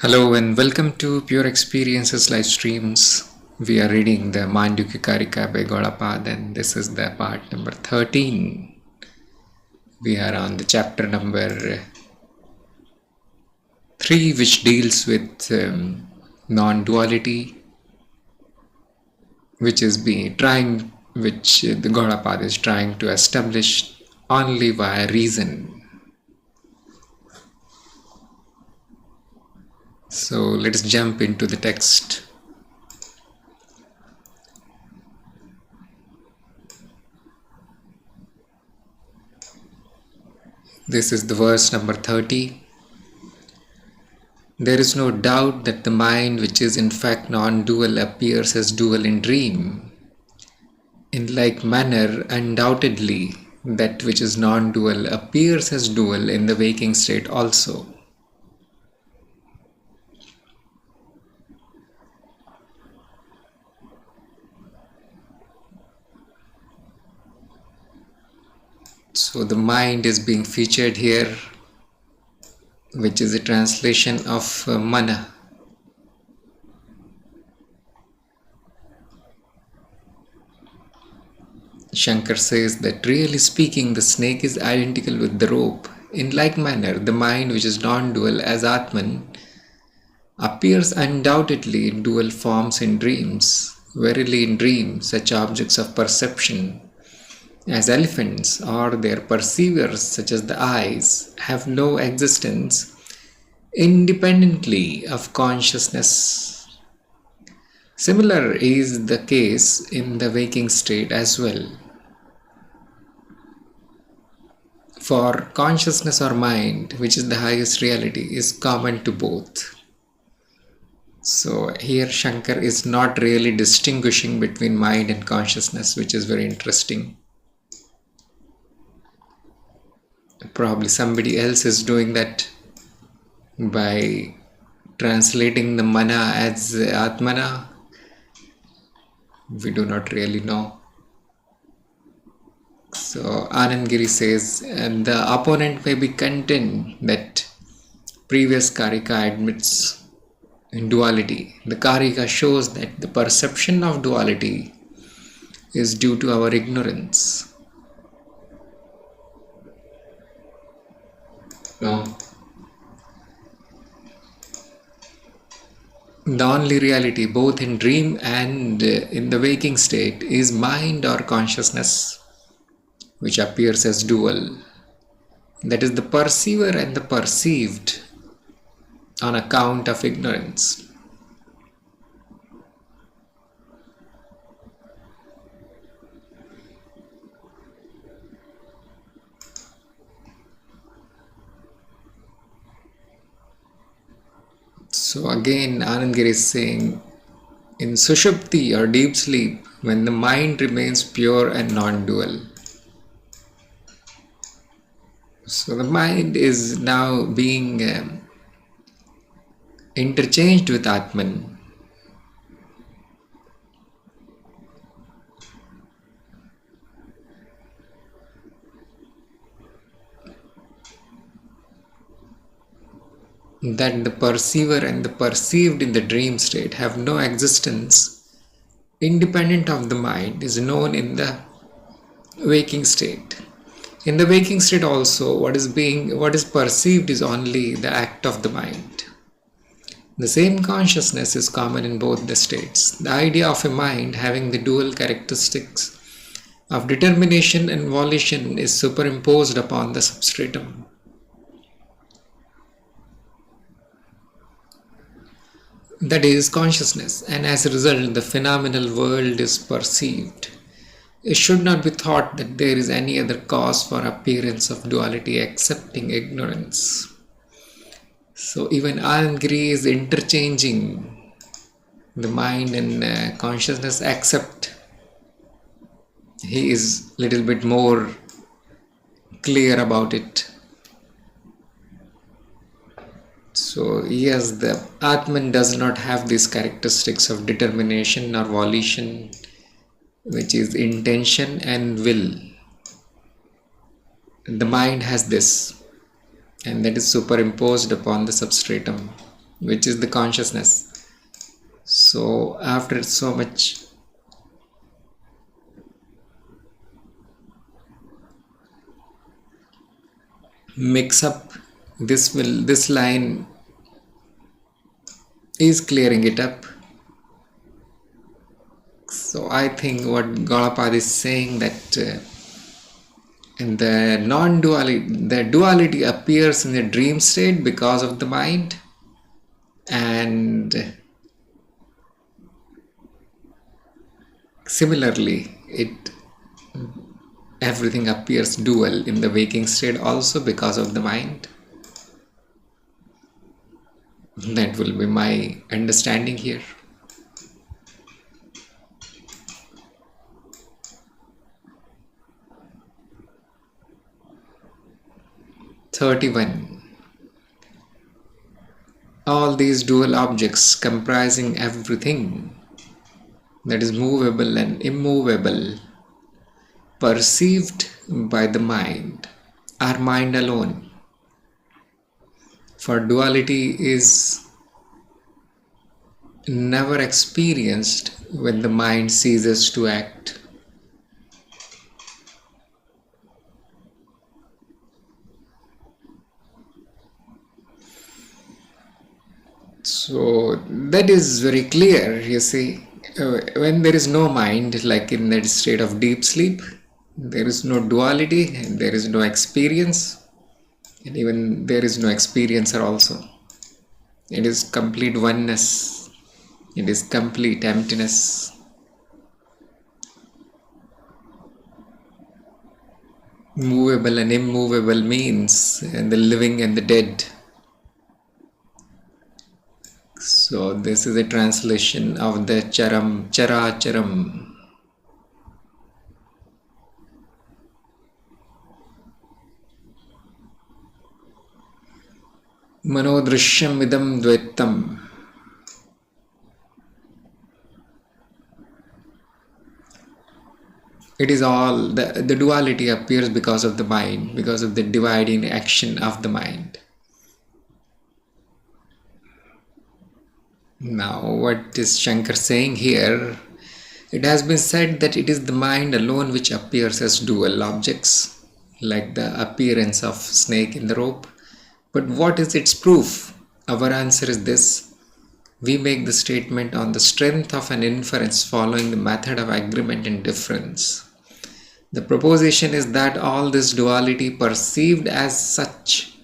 Hello and welcome to Pure Experiences live streams. We are reading the Mandukya Karika by Gaudapada and this is the part number 13. We are on the chapter number 3, which deals with non-duality, which the Gaudapada is trying to establish only via reason. So let us jump into the text. This is the verse number 30. There is no doubt that the mind, which is in fact non-dual, appears as dual in dream. In like manner, undoubtedly, that which is non-dual appears as dual in the waking state also. So the mind is being featured here, which is a translation of mana. Shankar says that really speaking, the snake is identical with the rope. In like manner, the mind, which is non-dual as Atman, appears undoubtedly in dual forms in dreams. Verily in dreams, such objects of perception as elephants or their perceivers such as the eyes have no existence independently of consciousness. Similar is the case in the waking state as well. For consciousness or mind, which is the highest reality, is common to both. So here Shankar is not really distinguishing between mind and consciousness, which is very interesting. Probably somebody else is doing that by translating the mana as Atmana. We do not really know. So Anandgiri says, and the opponent may be content that previous Karika admits in duality. The Karika shows that the perception of duality is due to our ignorance. No. The only reality, both in dream and in the waking state, is mind or consciousness, which appears as dual. That is the perceiver and the perceived on account of ignorance. So again, Anandgiri is saying, in Sushupti or deep sleep, when the mind remains pure and non-dual. So the mind is now being interchanged with Atman. That the perceiver and the perceived in the dream state have no existence independent of the mind is known in the waking state. In the waking state also, what is perceived is only the act of the mind. The same consciousness is common in both the states. The idea of a mind having the dual characteristics of determination and volition is superimposed upon the substratum. That is consciousness, and as a result, the phenomenal world is perceived. It should not be thought that there is any other cause for appearance of duality excepting ignorance. So even Anandgiri is interchanging the mind and consciousness, except he is a little bit more clear about it. So yes, the Atman does not have these characteristics of determination or volition, which is intention and will. The mind has this, and that is superimposed upon the substratum. which is the consciousness. So after so much mix up, this line is clearing it up. So I think what Gaudapada is saying, that in the duality appears in the dream state because of the mind, and similarly everything appears dual in the waking state also because of the mind. That will be my understanding here. (31) All these dual objects comprising everything that is movable and immovable, perceived by the mind, are mind alone. For duality is never experienced when the mind ceases to act. So that is very clear, you see. When there is no mind, like in that state of deep sleep, there is no duality, and there is no experience, and even there is no experiencer also. It is complete oneness. It is complete emptiness. Movable and immovable means the living and the dead. So this is a translation of the charam, characharam. Manodrishyam idam dvaitam. It is all, the duality appears because of the mind, because of the dividing action of the mind. Now, what is Shankar saying here? It has been said that it is the mind alone which appears as dual objects, like the appearance of snake in the rope. But what is its proof? Our answer is this. We make the statement on the strength of an inference following the method of agreement and difference. The proposition is that all this duality perceived as such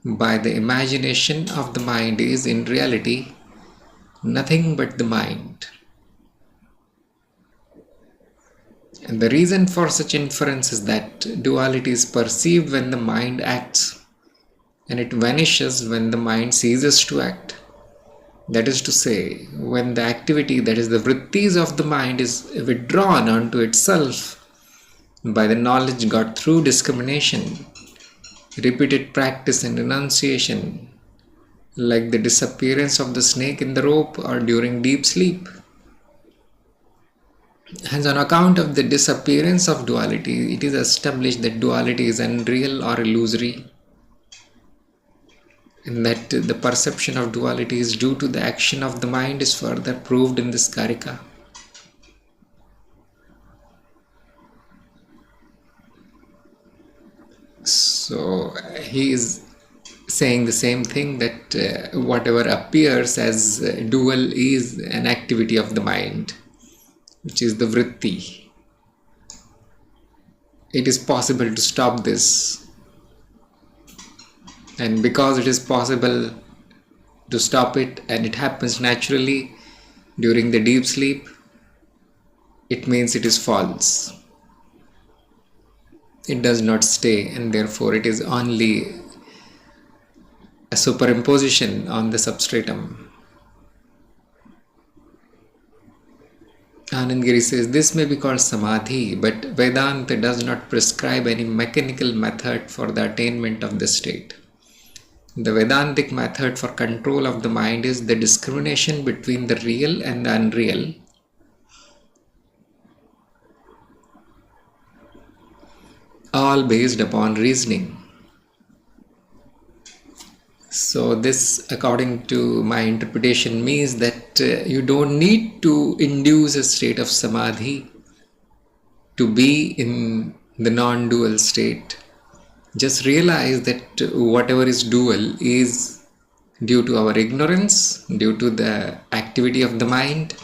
by the imagination of the mind is in reality nothing but the mind. And the reason for such inference is that duality is perceived when the mind acts, and it vanishes when the mind ceases to act. That is to say, when the activity, that is the vrittis of the mind, is withdrawn onto itself by the knowledge got through discrimination, repeated practice and renunciation, like the disappearance of the snake in the rope or during deep sleep. Hence, on account of the disappearance of duality, it is established that duality is unreal or illusory, and that the perception of duality is due to the action of the mind is further proved in this Karika. So he is saying the same thing, that whatever appears as dual is an activity of the mind, which is the vritti. It is possible to stop this, and because it is possible to stop it, and it happens naturally during the deep sleep, it means it is false. It does not stay, and therefore it is only a superimposition on the substratum. Anandgiri says this may be called Samadhi, but Vedanta does not prescribe any mechanical method for the attainment of this state. The Vedantic method for control of the mind is the discrimination between the real and the unreal, all based upon reasoning. So this, according to my interpretation, means that you don't need to induce a state of samadhi to be in the non-dual state. Just realize that whatever is dual is due to our ignorance, due to the activity of the mind,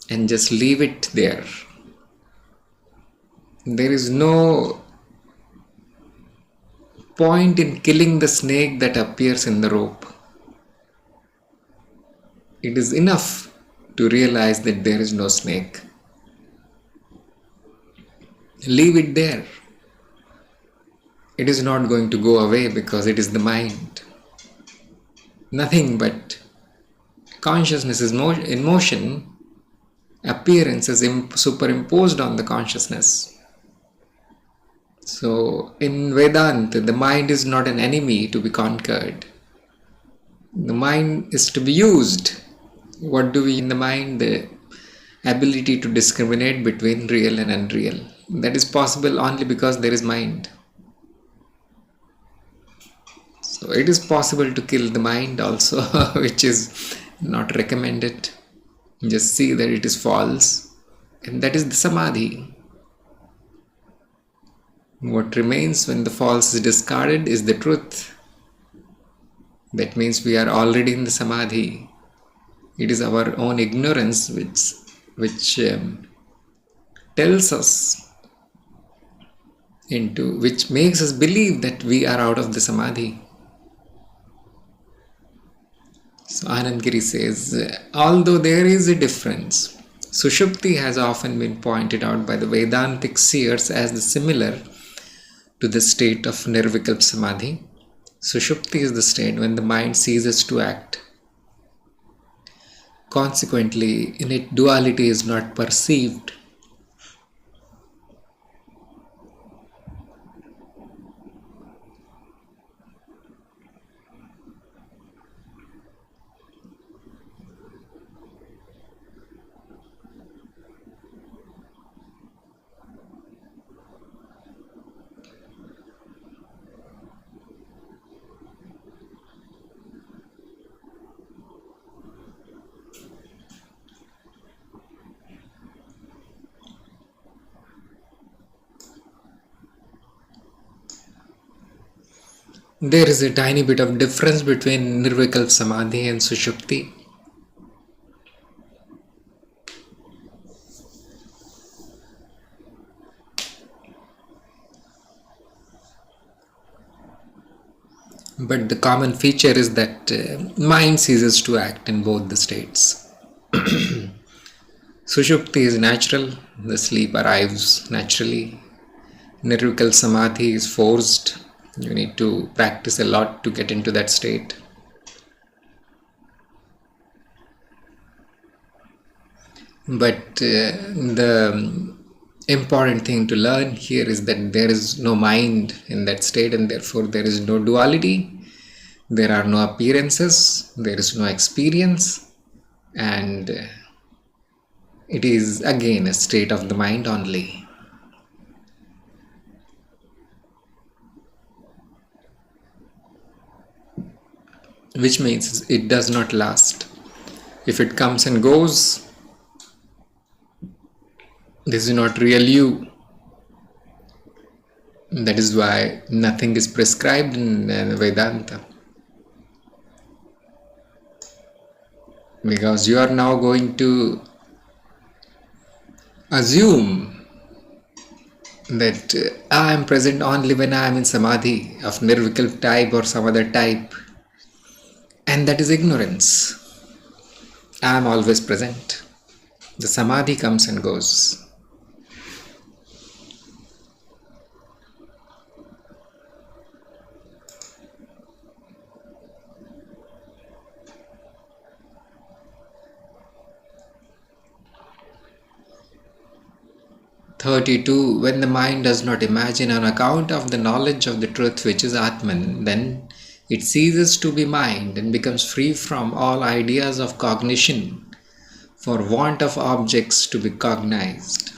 and just leave it there. There is no point in killing the snake that appears in the rope. It is enough to realize that there is no snake. Leave it there. It is not going to go away because it is the mind. Nothing but consciousness is in motion. Appearance is superimposed on the consciousness. So in Vedanta, the mind is not an enemy to be conquered. The mind is to be used. What do we in the mind? The ability to discriminate between real and unreal. That is possible only because there is mind. So it is possible to kill the mind also, which is not recommended. Just see that it is false, and that is the samadhi. What remains when the false is discarded is the truth. That means we are already in the samadhi. It is our own ignorance which tells us which makes us believe that we are out of the samadhi. So Anand Giri says, although there is a difference, Sushupti has often been pointed out by the Vedantic seers as the similar to the state of Nirvikalpa Samadhi. Sushupti is the state when the mind ceases to act. Consequently, in it duality is not perceived. There is a tiny bit of difference between Nirvikalpa Samadhi and Sushupti. But the common feature is that mind ceases to act in both the states. Sushupti is natural, the sleep arrives naturally. Nirvikalpa Samadhi is forced. You need to practice a lot to get into that state. But the important thing to learn here is that there is no mind in that state, and therefore there is no duality, there are no appearances, there is no experience, and it is again a state of the mind only. Which means it does not last. If it comes and goes, this is not real you. That is why nothing is prescribed in Vedanta. Because you are now going to assume that I am present only when I am in Samadhi of Nirvikalpa type or some other type. And that is ignorance. I am always present. The Samadhi comes and goes. (32) When the mind does not imagine on account of the knowledge of the truth which is Atman, then it ceases to be mind and becomes free from all ideas of cognition for want of objects to be cognized.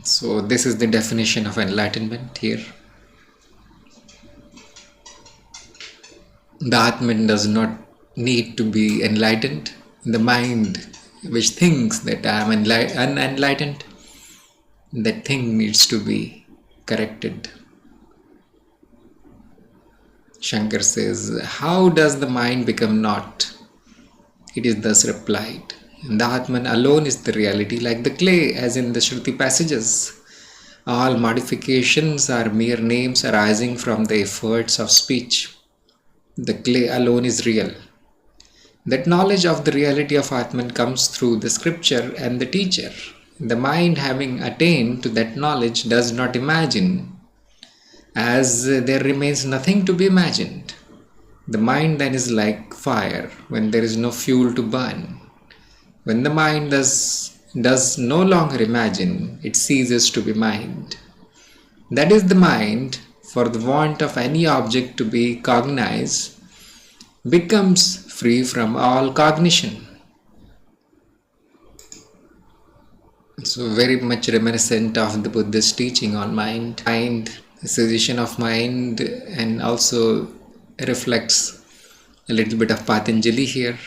So this is the definition of enlightenment here. The Atman does not need to be enlightened. The mind which thinks that I am unenlightened, that thing needs to be corrected. Shankar says, how does the mind become naught? It is thus replied, the Atman alone is the reality, like the clay, as in the Shruti passages. All modifications are mere names arising from the efforts of speech. The clay alone is real. That knowledge of the reality of Atman comes through the scripture and the teacher. The mind, having attained to that knowledge, does not imagine, as there remains nothing to be imagined. The mind then is like fire when there is no fuel to burn. When the mind does no longer imagine, it ceases to be mind. That is, the mind, for the want of any object to be cognized, becomes free from all cognition. So very much reminiscent of the Buddha's teaching on mind, cessation of mind, and also reflects a little bit of Patanjali here.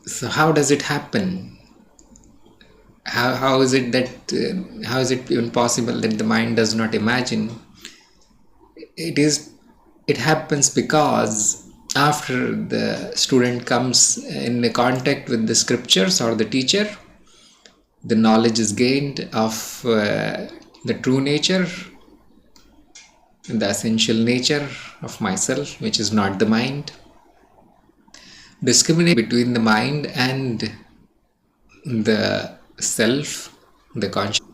So how does it happen? How is it even possible that the mind does not imagine? It happens because after the student comes in contact with the scriptures or the teacher, the knowledge is gained of the true nature, the essential nature of myself, which is not the mind. Discriminate between the mind and the self, the conscious,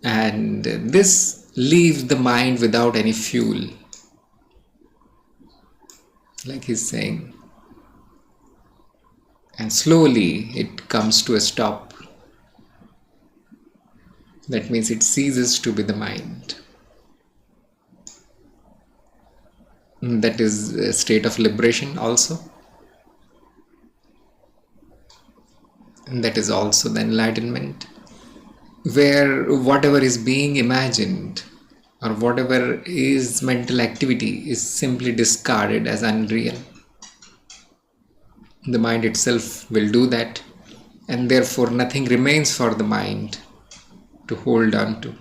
and this leaves the mind without any fuel, like he's saying, and slowly it comes to a stop. That means it ceases to be the mind. That is a state of liberation also. And that is also the enlightenment, where whatever is being imagined or whatever is mental activity is simply discarded as unreal. The mind itself will do that, and therefore nothing remains for the mind to hold on to.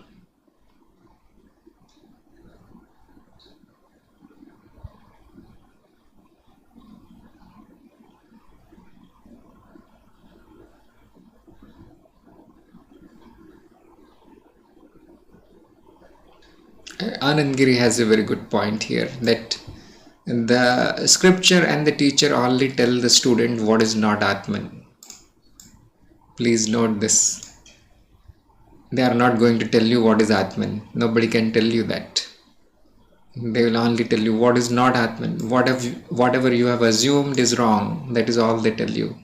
Anand Giri has a very good point here, that the scripture and the teacher only tell the student what is not Atman. Please note this. They are not going to tell you what is Atman. Nobody can tell you that. They will only tell you what is not Atman. Whatever you have assumed is wrong, that is all they tell you.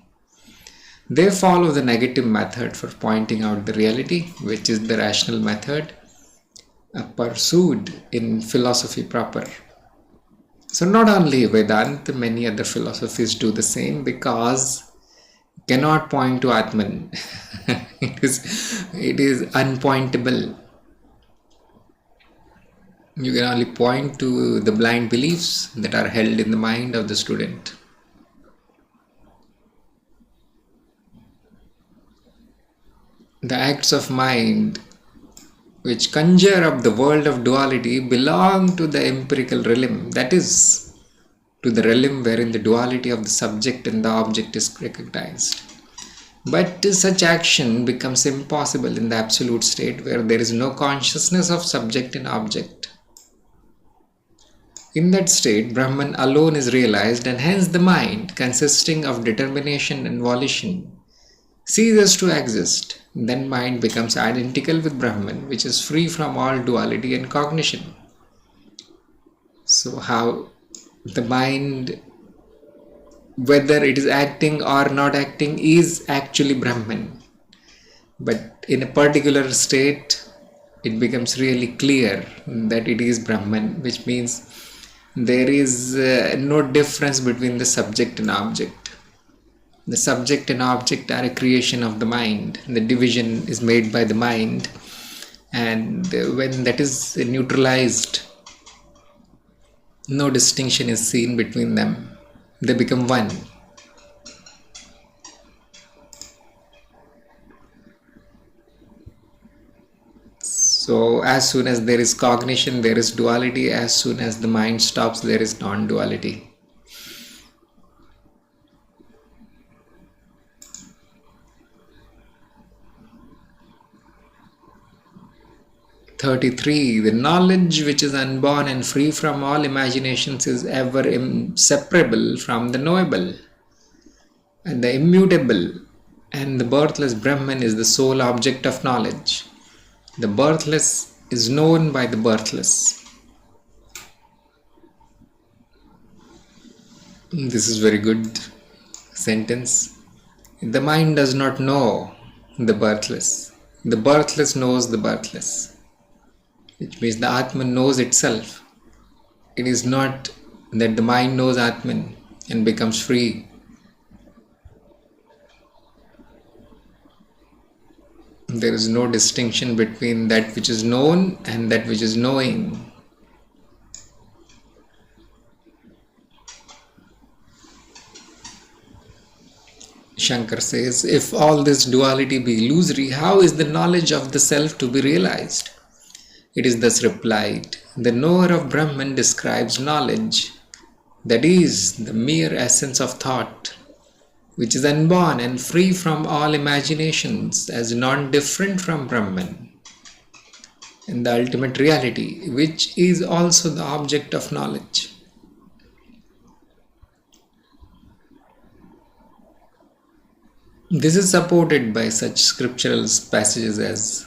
They follow the negative method for pointing out the reality, which is the rational method pursued in philosophy proper. So not only Vedanta, many other philosophies do the same, because cannot point to Atman. it is unpointable. You can only point to the blind beliefs that are held in the mind of the student. The acts of mind which conjure up the world of duality belong to the empirical realm, that is, to the realm wherein the duality of the subject and the object is recognized. But such action becomes impossible in the absolute state, where there is no consciousness of subject and object. In that state, Brahman alone is realized, and hence the mind, consisting of determination and volition, ceases to exist. Then mind becomes identical with Brahman, which is free from all duality and cognition. So how the mind, whether it is acting or not acting, is actually Brahman. But in a particular state, it becomes really clear that it is Brahman, which means there is no difference between the subject and object. The subject and object are a creation of the mind. The division is made by the mind, and when that is neutralized, No distinction is seen between them. They become one. So as soon as there is cognition, there is duality. As soon as the mind stops, there is non-duality. "33. The knowledge which is unborn and free from all imaginations is ever inseparable from the knowable. And the immutable and the birthless Brahman is the sole object of knowledge. The birthless is known by the birthless." This is very good sentence. The mind does not know the birthless. The birthless knows the birthless, which means the Atman knows itself. It is not that the mind knows Atman and becomes free. There is no distinction between that which is known and that which is knowing. Shankar says, if all this duality be illusory, how is the knowledge of the self to be realized? It is thus replied, the knower of Brahman describes knowledge, that is, the mere essence of thought, which is unborn and free from all imaginations, as non-different from Brahman, and the ultimate reality, which is also the object of knowledge. This is supported by such scriptural passages as,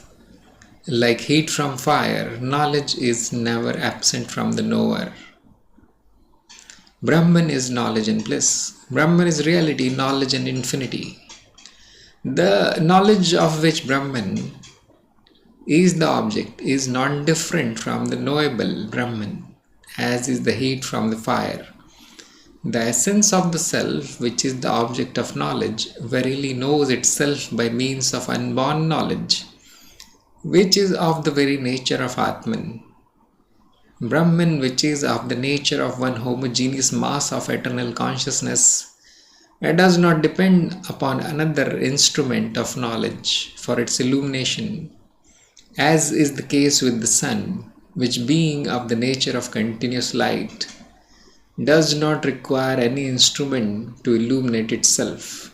like heat from fire, knowledge is never absent from the knower. Brahman is knowledge and bliss. Brahman is reality, knowledge and infinity. The knowledge of which Brahman is the object is not different from the knowable Brahman, as is the heat from the fire. The essence of the self, which is the object of knowledge, verily knows itself by means of unborn knowledge, which is of the very nature of Atman. Brahman, which is of the nature of one homogeneous mass of eternal consciousness, does not depend upon another instrument of knowledge for its illumination, as is the case with the sun, which being of the nature of continuous light, does not require any instrument to illuminate itself.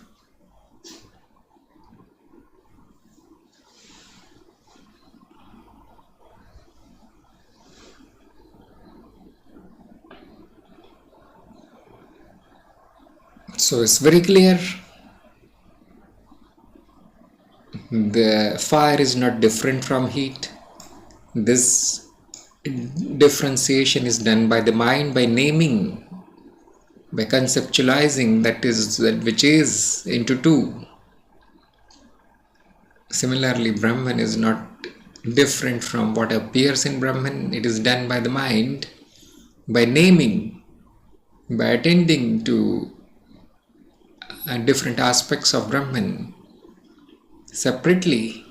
So it's very clear. The fire is not different from heat. This differentiation is done by the mind, by naming, by conceptualizing that which is into two. Similarly, Brahman is not different from what appears in Brahman. It is done by the mind, by naming, by attending to different aspects of Brahman separately.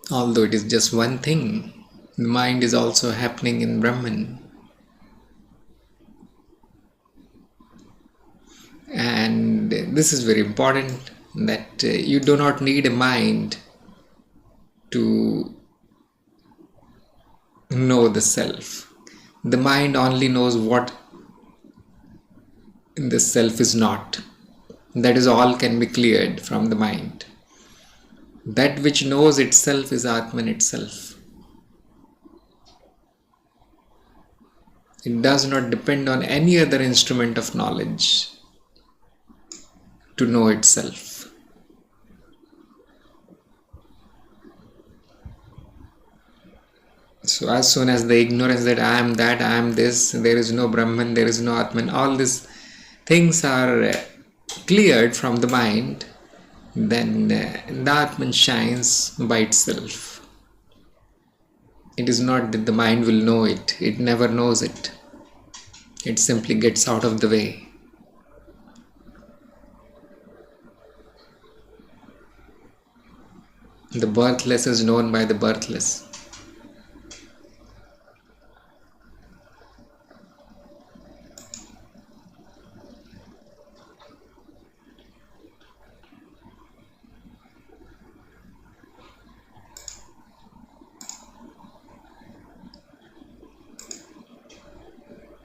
Although it is just one thing, the mind is also happening in Brahman. And this is very important, that you do not need a mind to know the self. The mind only knows what the self is not. That is all can be cleared from the mind. That which knows itself is Atman itself. It does not depend on any other instrument of knowledge to know itself. So as soon as the ignorance that I am that, I am this, there is no Brahman, there is no Atman, all these things are cleared from the mind, then the Atman shines by itself. It is not that the mind will know it. It never knows it. It simply gets out of the way. The birthless is known by the birthless.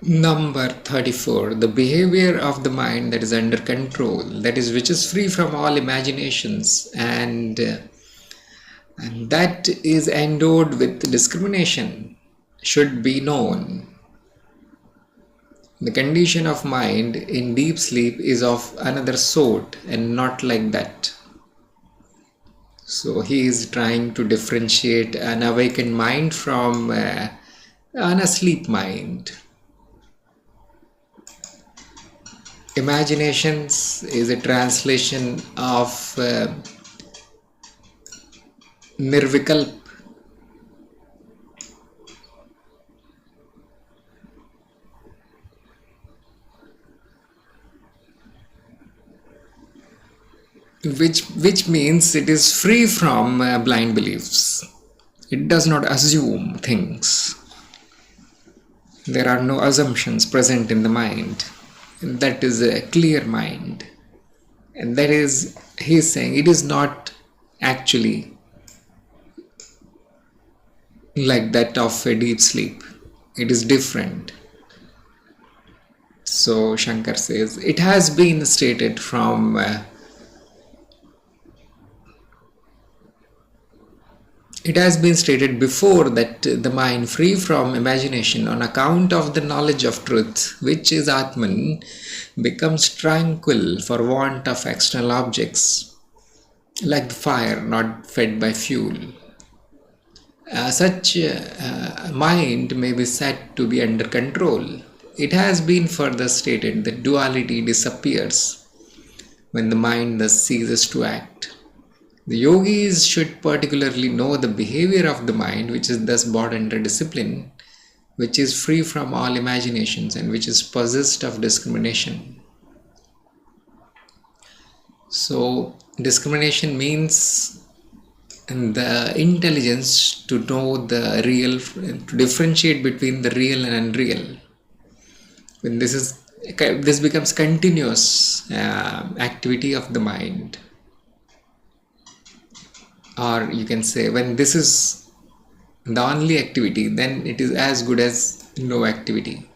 Number 34. The behavior of the mind that is under control, that is, which is free from all imaginations, and that is endowed with discrimination, should be known. The condition of mind in deep sleep is of another sort and not like that. So he is trying to differentiate an awakened mind from an asleep mind. Imaginations is a translation of nirvikalp, which means it is free from blind beliefs. It does not assume things. There are no assumptions present in the mind. That is a clear mind. And that is, he is saying, it is not actually like that of a deep sleep. It is different. So Shankar says, it has been stated from it has been stated before that the mind free from imagination on account of the knowledge of truth, which is Atman, becomes tranquil for want of external objects, like the fire not fed by fuel. Such mind may be said to be under control. It has been further stated that duality disappears when the mind thus ceases to act. The yogis should particularly know the behavior of the mind, which is thus brought under discipline, which is free from all imaginations and which is possessed of discrimination. So, discrimination means the intelligence to know the real, to differentiate between the real and unreal. When this becomes continuous activity of the mind. Or you can say, when this is the only activity, then it is as good as no activity.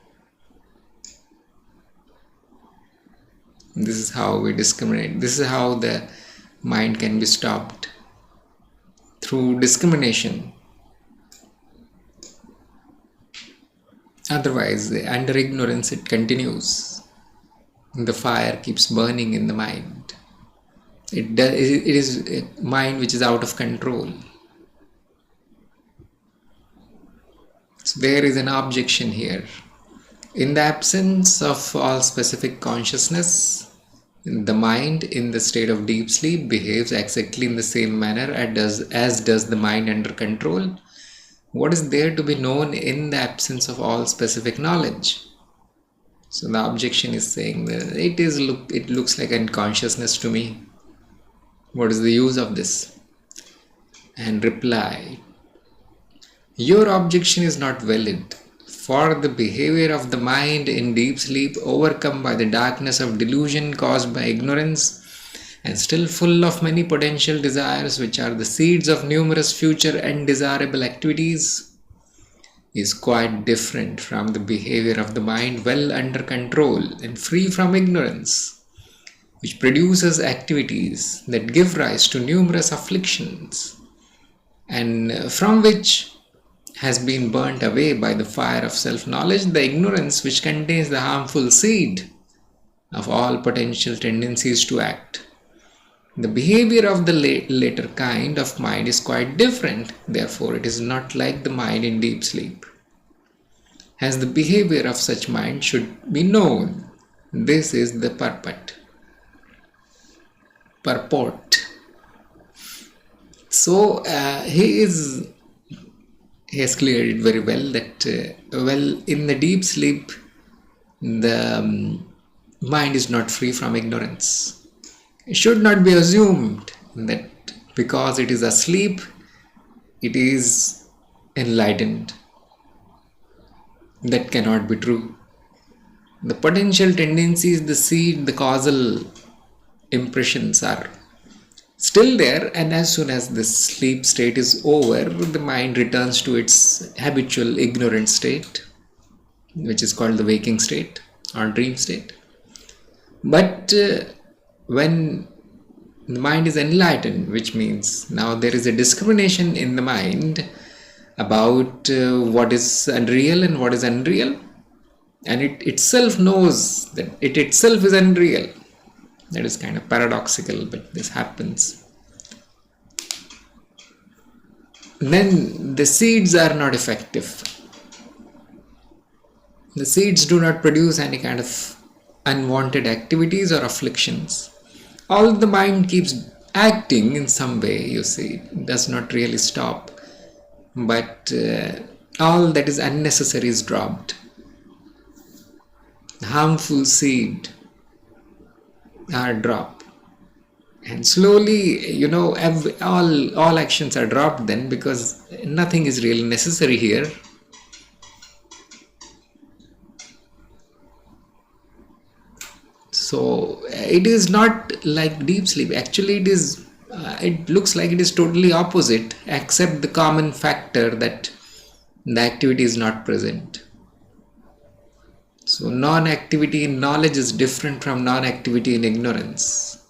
This is how we discriminate. This is how the mind can be stopped. Through discrimination. Otherwise, under ignorance, it continues. The fire keeps burning in the mind. It is a mind which is out of control. So there is an objection here. In the absence of all specific consciousness, the mind in the state of deep sleep behaves exactly in the same manner as does the mind under control. What is there to be known in the absence of all specific knowledge? So the objection is saying that it looks like unconsciousness to me. What is the use of this? And reply, your objection is not valid, for the behavior of the mind in deep sleep, overcome by the darkness of delusion caused by ignorance, and still full of many potential desires, which are the seeds of numerous future undesirable activities, is quite different from the behavior of the mind well under control and free from ignorance, which produces activities that give rise to numerous afflictions, and from which has been burnt away by the fire of self-knowledge the ignorance which contains the harmful seed of all potential tendencies to act. The behavior of the later kind of mind is quite different, therefore it is not like the mind in deep sleep. As the behavior of such mind should be known, this is the purport. So he has cleared it very well that in the deep sleep the mind is not free from ignorance. It should not be assumed that because it is asleep it is enlightened. That cannot be true. The potential tendencies, the seed, the causal impressions are still there, and as soon as this sleep state is over, the mind returns to its habitual ignorant state. which is called the waking state or dream state. But when the mind is enlightened, which means now there is a discrimination in the mind about what is real and what is unreal, and it itself knows that it itself is unreal. That is kind of paradoxical, but this happens. Then the seeds are not effective. The seeds do not produce any kind of unwanted activities or afflictions. All the mind keeps acting in some way, you see, it does not really stop. But all that is unnecessary is dropped. Harmful seed are dropped. And slowly, all actions are dropped then, because nothing is really necessary here. So it is not like deep sleep. Actually, it looks like it is totally opposite, except the common factor that the activity is not present. So non-activity in knowledge is different from non-activity in ignorance.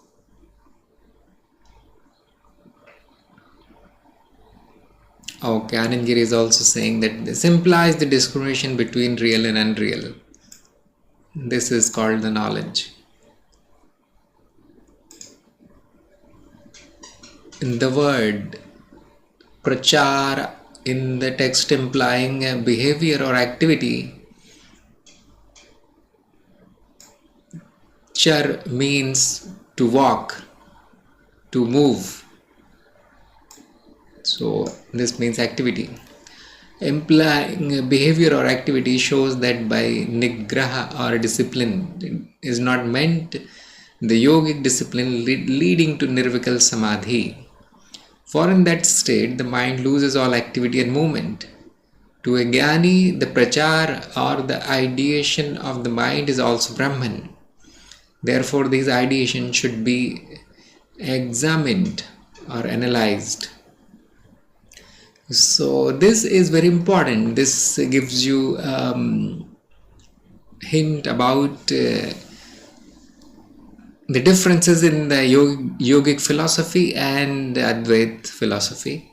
Okay, Anandgiri is also saying that this implies the discrimination between real and unreal. This is called the knowledge. In the word prachar in the text implying a behavior or activity, char means to walk, to move. So this means activity. Implying behavior or activity shows that by nigraha or discipline is not meant the yogic discipline leading to nirvikal samadhi. For in that state the mind loses all activity and movement. To a jnani, the prachar or the ideation of the mind is also Brahman. Therefore these ideations should be examined or analyzed. So this is very important. This gives you hint about the differences in the yogic philosophy and Advaita philosophy.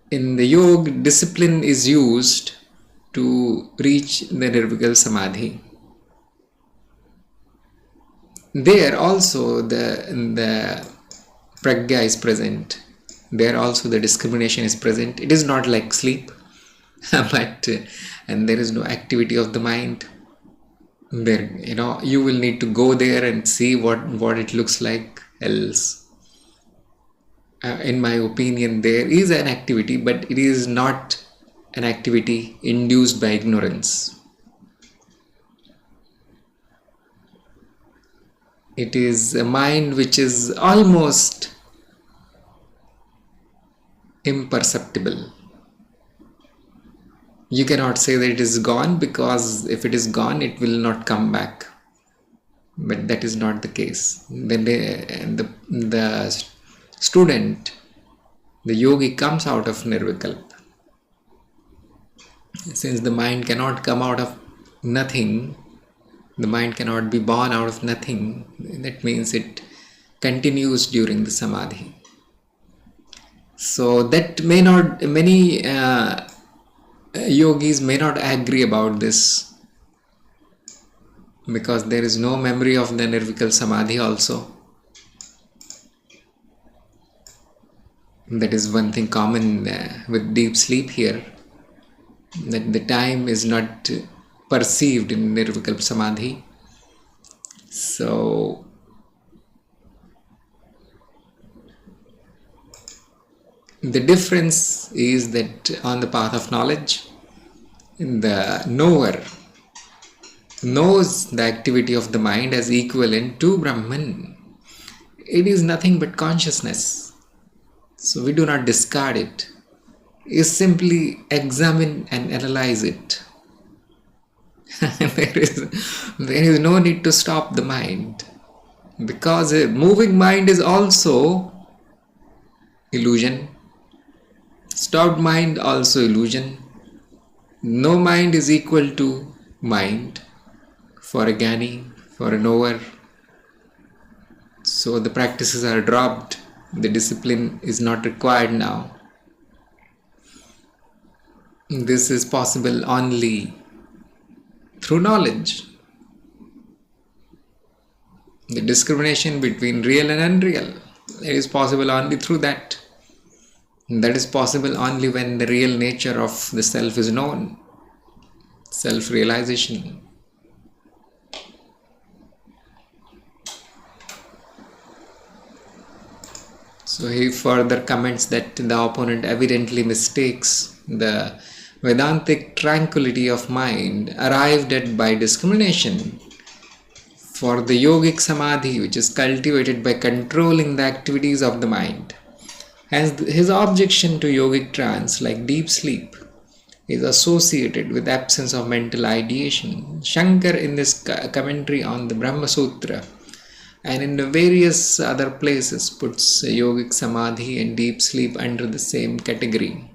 In the yoga, discipline is used to reach the nirvikal samadhi. There also the pragya is present. There also the discrimination is present. It is not like sleep, and there is no activity of the mind. There, you will need to go there and see what it looks like else. In my opinion, there is an activity, but it is not an activity induced by ignorance. It is a mind which is almost imperceptible. You cannot say that it is gone, because if it is gone, it will not come back. But that is not the case. When the student, the yogi, comes out of nirvikalpa, since the mind cannot come out of nothing, the mind cannot be born out of nothing, that means it continues during the samadhi. So that many yogis may not agree about this, because there is no memory of the nirvikal samadhi also. That is one thing common with deep sleep here, that the time is not perceived in nirvikal samadhi. So the difference is that on the path of knowledge, the knower knows the activity of the mind as equivalent to Brahman. It is nothing but consciousness. So we do not discard it. You simply examine and analyze it. There is no need to stop the mind, because a moving mind is also illusion. Stopped mind also illusion. No mind is equal to mind for a jnani, for a knower. So the practices are dropped. The discipline is not required now. This is possible only through knowledge. The discrimination between real and unreal, it is possible only through that. That is possible only when the real nature of the self is known. Self-realization. So he further comments that the opponent evidently mistakes the Vedantic tranquility of mind arrived at by discrimination for the yogic samadhi, which is cultivated by controlling the activities of the mind. Hence, his objection to yogic trance, like deep sleep, is associated with absence of mental ideation. Shankar, in this commentary on the Brahma Sutra and in the various other places, puts yogic samadhi and deep sleep under the same category.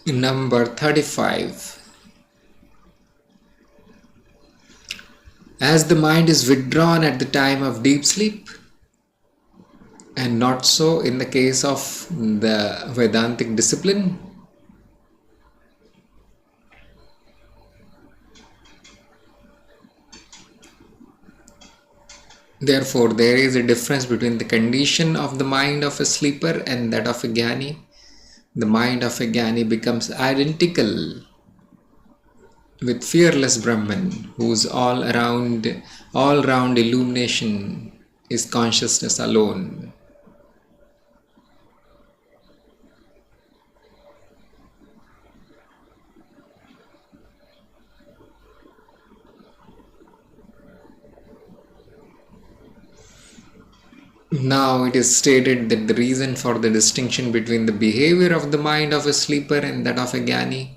Number 35. As the mind is withdrawn at the time of deep sleep, and not so in the case of the Vedantic discipline, therefore there is a difference between the condition of the mind of a sleeper and that of a jnani. The mind of a jnani becomes identical with fearless Brahman, whose all-round illumination is consciousness alone. Now it is stated that the reason for the distinction between the behavior of the mind of a sleeper and that of a jnani,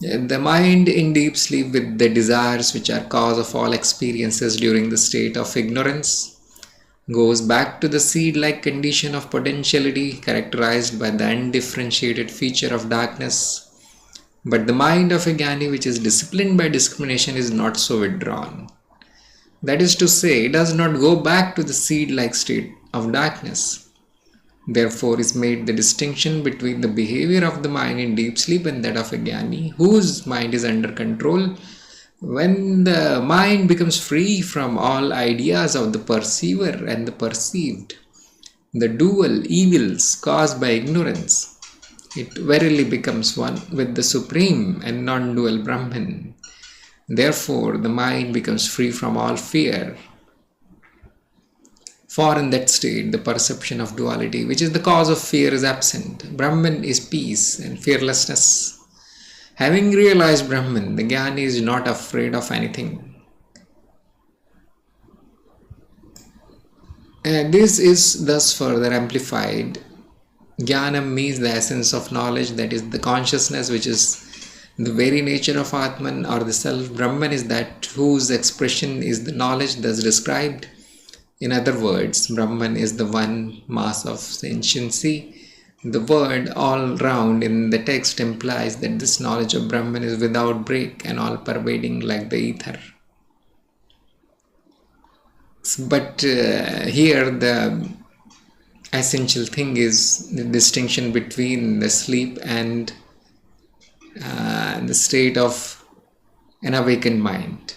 the mind in deep sleep with the desires which are cause of all experiences during the state of ignorance, goes back to the seed-like condition of potentiality characterized by the undifferentiated feature of darkness. But the mind of a jnani, which is disciplined by discrimination, is not so withdrawn. That is to say, it does not go back to the seed-like state of darkness. Therefore is made the distinction between the behavior of the mind in deep sleep and that of a jnani, whose mind is under control. When the mind becomes free from all ideas of the perceiver and the perceived, the dual evils caused by ignorance, it verily becomes one with the supreme and non-dual Brahman. Therefore, the mind becomes free from all fear. For in that state, the perception of duality, which is the cause of fear, is absent. Brahman is peace and fearlessness. Having realized Brahman, the jnani is not afraid of anything. And this is thus further amplified. Jnanam means the essence of knowledge, that is the consciousness which is the very nature of Atman or the self. Brahman is that whose expression is the knowledge thus described. In other words, Brahman is the one mass of sentiency. The word all round in the text implies that this knowledge of Brahman is without break and all pervading like the ether. But here the essential thing is the distinction between the sleep and the state of an awakened mind.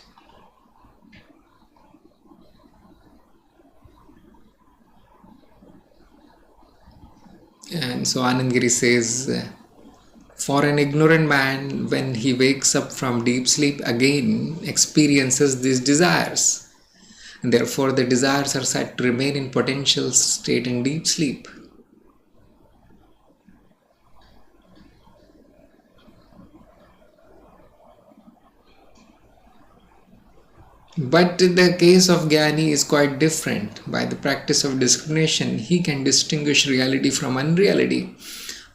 And so Anandgiri says, for an ignorant man, when he wakes up from deep sleep, again experiences these desires. And therefore the desires are said to remain in potential state in deep sleep. But the case of Gyani is quite different. By the practice of discrimination, he can distinguish reality from unreality.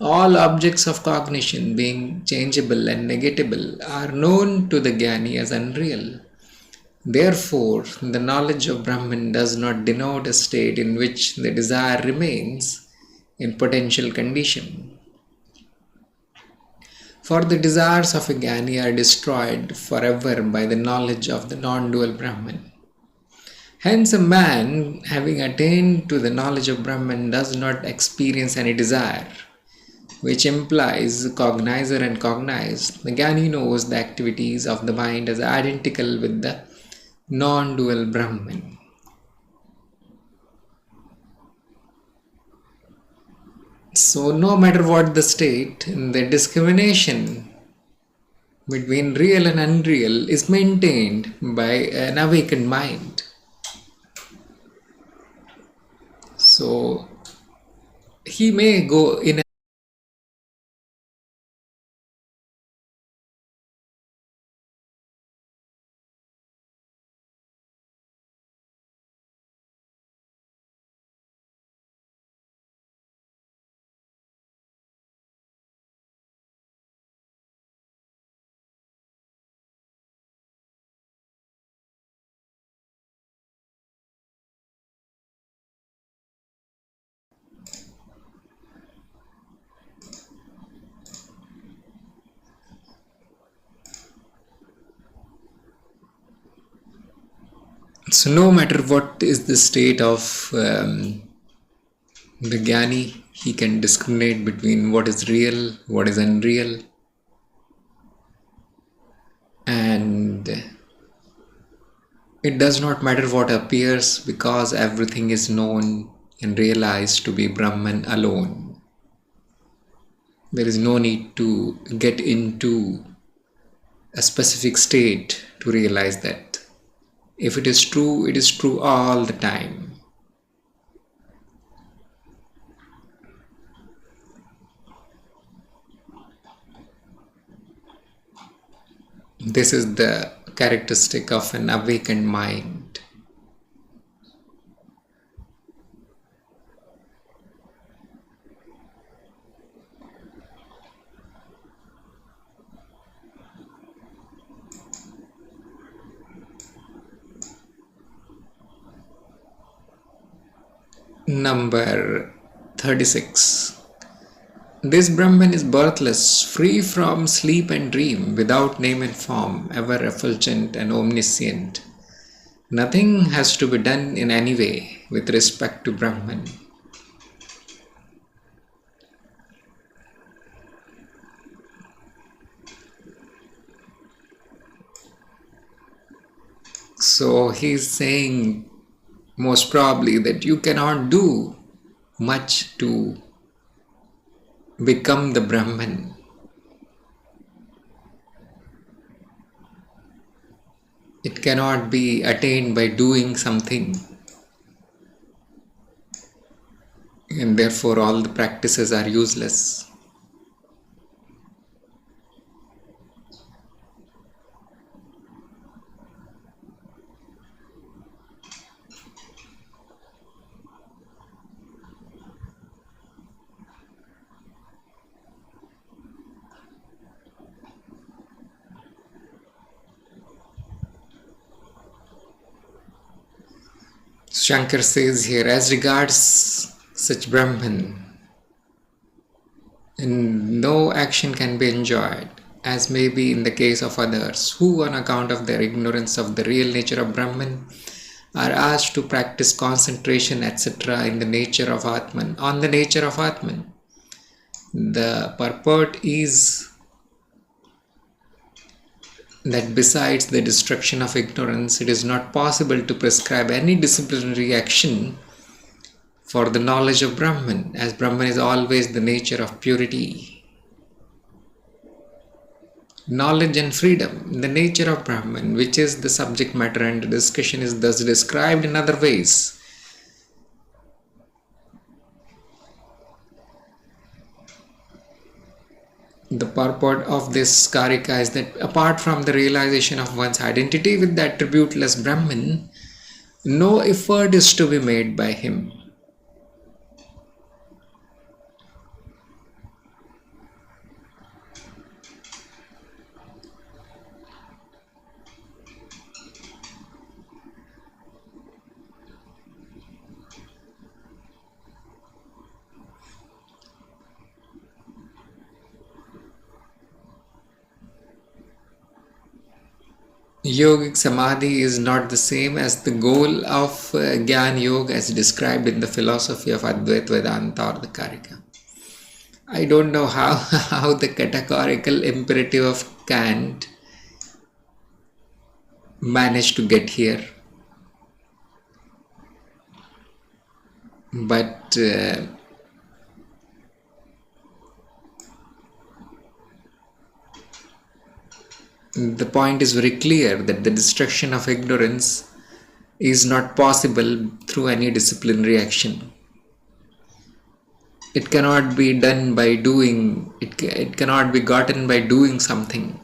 All objects of cognition, being changeable and negatable, are known to the Gyani as unreal. Therefore, the knowledge of Brahman does not denote a state in which the desire remains in potential condition. For the desires of a Gyani are destroyed forever by the knowledge of the non-dual Brahman. Hence, a man having attained to the knowledge of Brahman does not experience any desire, which implies cognizer and cognized. The Gyani knows the activities of the mind as identical with the non-dual Brahman. So, no matter what the state, the discrimination between real and unreal is maintained by an awakened mind. So, he may go in So, no matter what is the state of the Gyani, he can discriminate between what is real, what is unreal, and it does not matter what appears because everything is known and realized to be Brahman alone. There is no need to get into a specific state to realize that. If it is true all the time. This is the characteristic of an awakened mind. Number 36. This Brahman is birthless, free from sleep and dream, without name and form, ever effulgent and omniscient. Nothing has to be done in any way with respect to Brahman. So he's saying most probably that you cannot do much to become the Brahman. It cannot be attained by doing something, and therefore all the practices are useless. Shankar says here, as regards such Brahman, no action can be enjoyed, as may be in the case of others, who on account of their ignorance of the real nature of Brahman are asked to practice concentration, etc. in the nature of Atman, on the nature of Atman. The purport is that besides the destruction of ignorance, it is not possible to prescribe any disciplinary action for the knowledge of Brahman, as Brahman is always the nature of purity. Knowledge and freedom, the nature of Brahman, which is the subject matter, and the discussion is thus described in other ways. The purport of this Karika is that apart from the realization of one's identity with the attributeless Brahman, no effort is to be made by him. Yogic Samadhi is not the same as the goal of Gyan Yoga as described in the philosophy of Advaita Vedanta or the Karika. I don't know how the categorical imperative of Kant managed to get here. But the point is very clear that the destruction of ignorance is not possible through any disciplinary action. It cannot be done by doing, it cannot be gotten by doing something.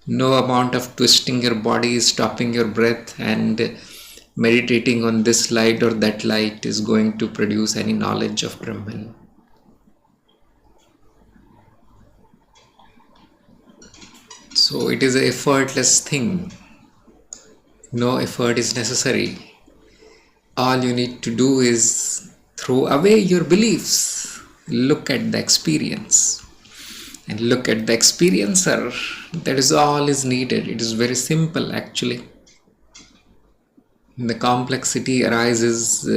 No amount of twisting your body, stopping your breath and meditating on this light or that light is going to produce any knowledge of Brahman. So it is an effortless thing. No effort is necessary. All you need to do is throw away your beliefs. Look at the experience. And look at the experiencer. That is all is needed. It is very simple actually. The complexity arises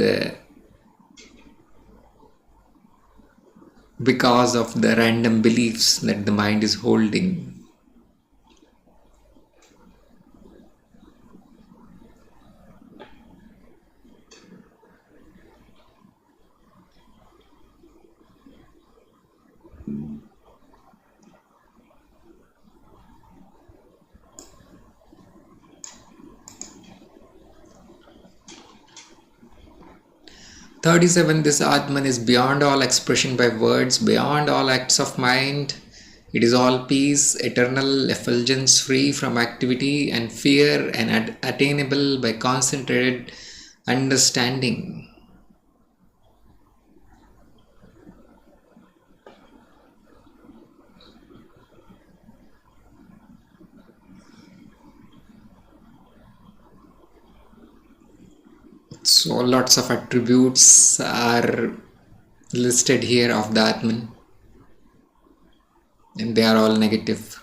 because of the random beliefs that the mind is holding. "37. This Atman is beyond all expression by words, beyond all acts of mind. It is all peace, eternal effulgence, free from activity and fear, and attainable by concentrated understanding." So lots of attributes are listed here of the Atman, and they are all negative.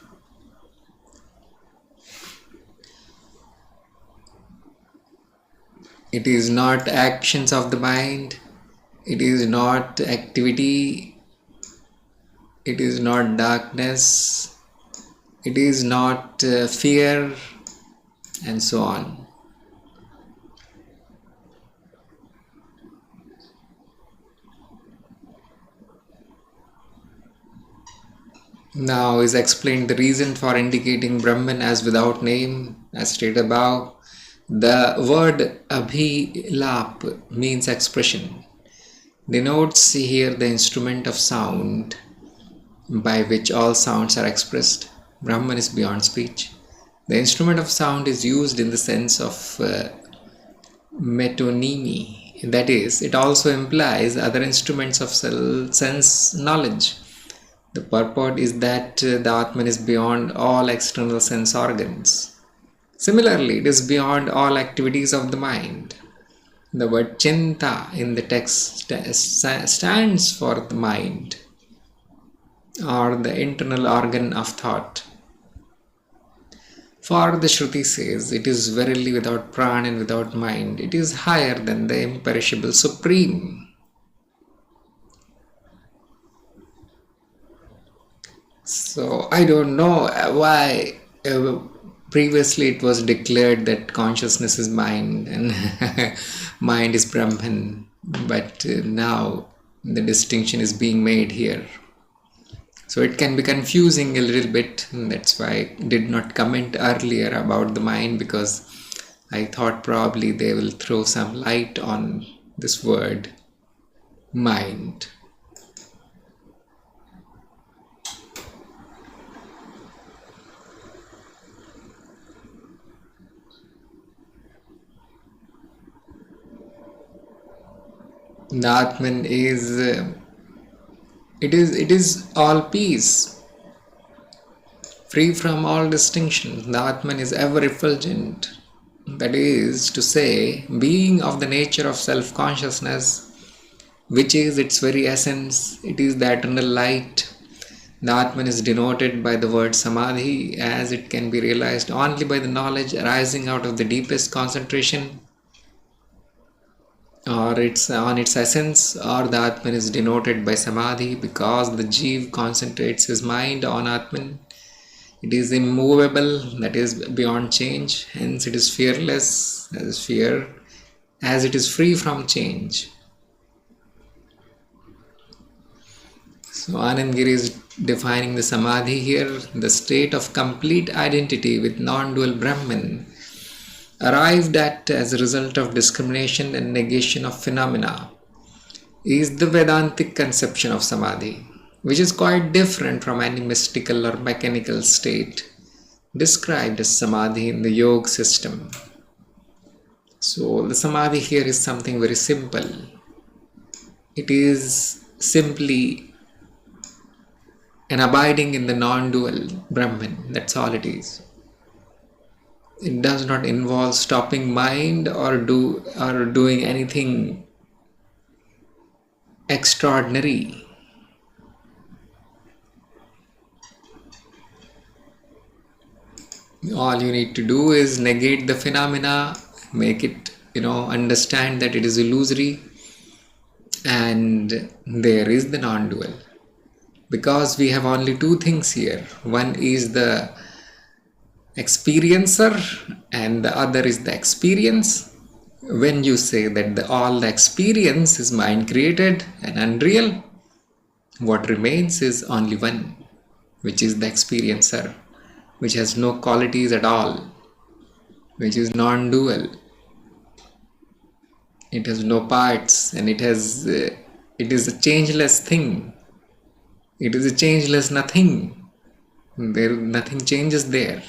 It is not actions of the mind, it is not activity, it is not darkness, it is not fear, and so on. Now is explained the reason for indicating Brahman as without name, as stated above. The word abhilap means expression, denotes here the instrument of sound by which all sounds are expressed. Brahman is beyond speech. The instrument of sound is used in the sense of metonymy, that is, it also implies other instruments of sense knowledge. The purport is that the Atman is beyond all external sense organs. Similarly, it is beyond all activities of the mind. The word chinta in the text stands for the mind, or the internal organ of thought. For the Shruti says, it is verily without pran and without mind. It is higher than the imperishable supreme. So I don't know why previously it was declared that consciousness is mind and mind is Brahman, but now the distinction is being made here. So it can be confusing a little bit. That's why I did not comment earlier about the mind, because I thought probably they will throw some light on this word mind. The Atman is it is all peace, free from all distinction. The Atman is ever effulgent. That is to say, being of the nature of self-consciousness, which is its very essence. It is the eternal light. The Atman is denoted by the word Samadhi, as it can be realized only by the knowledge arising out of the deepest concentration, or its on its essence. Or the Atman is denoted by Samadhi because the Jeev concentrates his mind on Atman. It is immovable, that is beyond change, hence it is fearless, as it is free from change. So Anandgiri is defining the Samadhi here, the state of complete identity with non-dual Brahman, arrived at as a result of discrimination and negation of phenomena, is the Vedantic conception of Samadhi, which is quite different from any mystical or mechanical state described as Samadhi in the Yoga system. So the Samadhi here is something very simple. It is simply an abiding in the non-dual Brahman. That's all it is. It does not involve stopping mind or doing anything extraordinary. All you need to do is negate the phenomena, make it, understand that it is illusory, and there is the non-dual. Because we have only two things here. One is the experiencer and the other is the experience. When you say that all the experience is mind created and unreal, what remains is only one, which is the experiencer, which has no qualities at all, which is non-dual. It has no parts, and it is a changeless thing. It is a changeless nothing. Nothing changes there.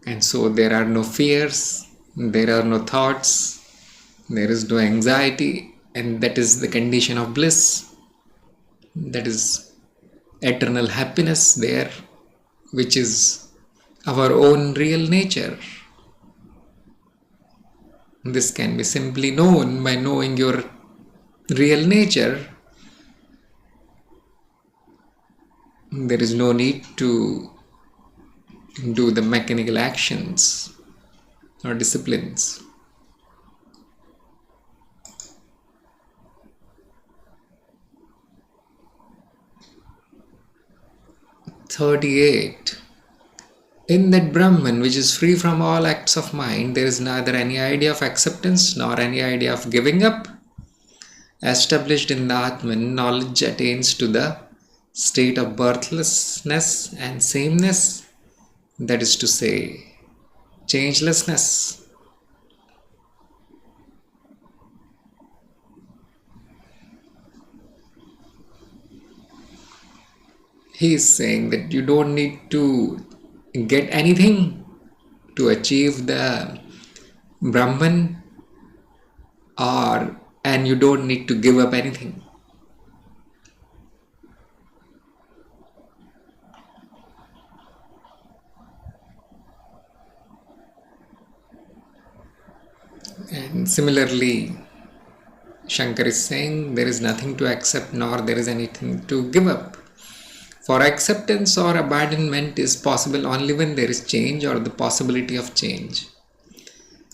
And so there are no fears, there are no thoughts, there is no anxiety, and that is the condition of bliss. That is eternal happiness there, which is our own real nature. This can be simply known by knowing your real nature. There is no need to do the mechanical actions or disciplines. (38) In that Brahman, which is free from all acts of mind, there is neither any idea of acceptance nor any idea of giving up. Established in the Atman, knowledge attains to the state of birthlessness and sameness, that is to say, changelessness. He is saying that you don't need to get anything to achieve the Brahman, and you don't need to give up anything. And similarly, Shankar is saying there is nothing to accept nor there is anything to give up. For acceptance or abandonment is possible only when there is change or the possibility of change.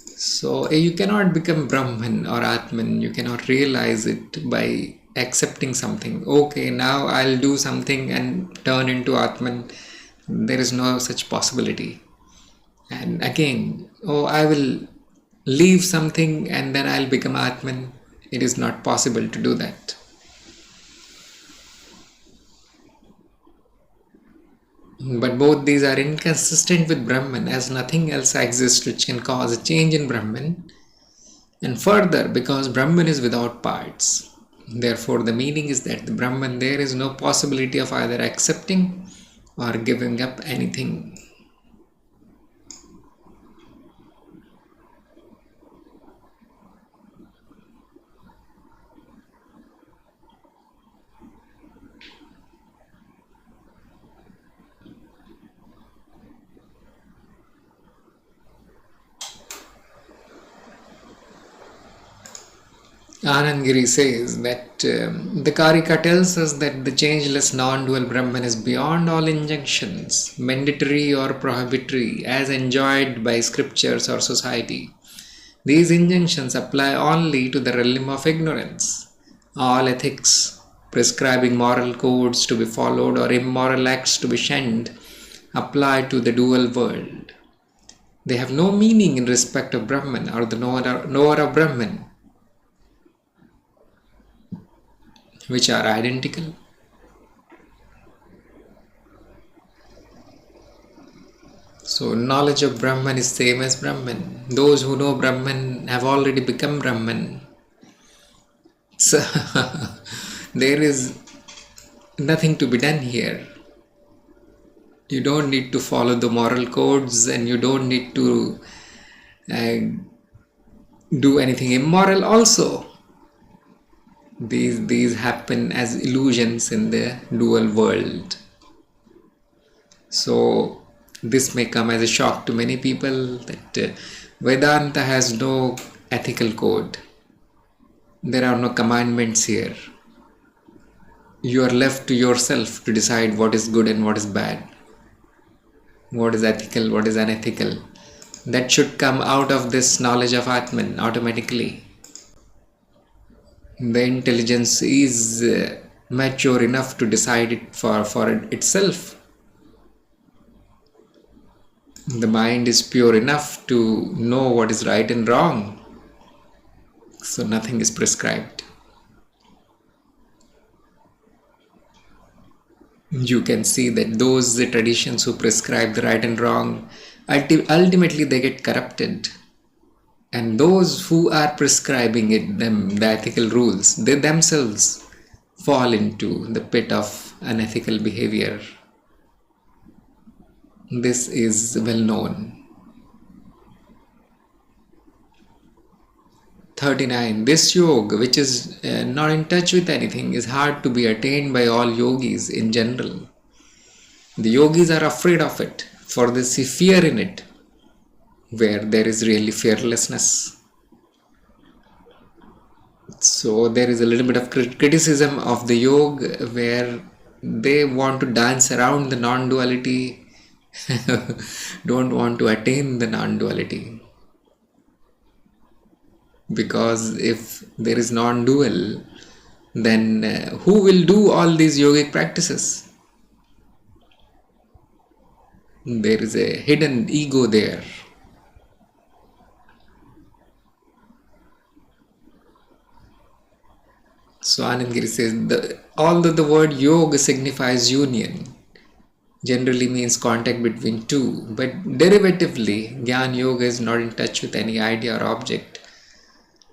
So you cannot become Brahman or Atman, you cannot realize it by accepting something. Okay, now I'll do something and turn into Atman. There is no such possibility. And again, I will leave something and then I'll become Atman. It is not possible to do that. But both these are inconsistent with Brahman, as nothing else exists which can cause a change in Brahman. And further, because Brahman is without parts, therefore the meaning is that the Brahman, there is no possibility of either accepting or giving up anything. Anandgiri says that the Karika tells us that the changeless non-dual Brahman is beyond all injunctions, mandatory or prohibitory, as enjoyed by scriptures or society. These injunctions apply only to the realm of ignorance. All ethics, prescribing moral codes to be followed or immoral acts to be shunned, apply to the dual world. They have no meaning in respect of Brahman or the knower of Brahman, which are identical. So knowledge of Brahman is same as Brahman. Those who know Brahman have already become Brahman. So there is nothing to be done here. You don't need to follow the moral codes, and you don't need to do anything immoral also. These happen as illusions in the dual world. So this may come as a shock to many people that Vedanta has no ethical code. There are no commandments here. You are left to yourself to decide what is good and what is bad, what is ethical, what is unethical. That should come out of this knowledge of Atman automatically. The intelligence is mature enough to decide it for itself. The mind is pure enough to know what is right and wrong. So nothing is prescribed. You can see that those traditions who prescribe the right and wrong, ultimately they get corrupted. And those who are prescribing the ethical rules, they themselves fall into the pit of unethical behavior. This is well known. 39. This yoga, which is not in touch with anything, is hard to be attained by all yogis in general. The yogis are afraid of it, for they see fear in it, where there is really fearlessness. So there is a little bit of criticism of the yoga, where they want to dance around the non-duality, don't want to attain the non-duality. Because if there is non-dual, then who will do all these yogic practices? There is a hidden ego there. So Anandgiri says, although the word yoga signifies union, generally means contact between two, but derivatively, Jnana Yoga is not in touch with any idea or object,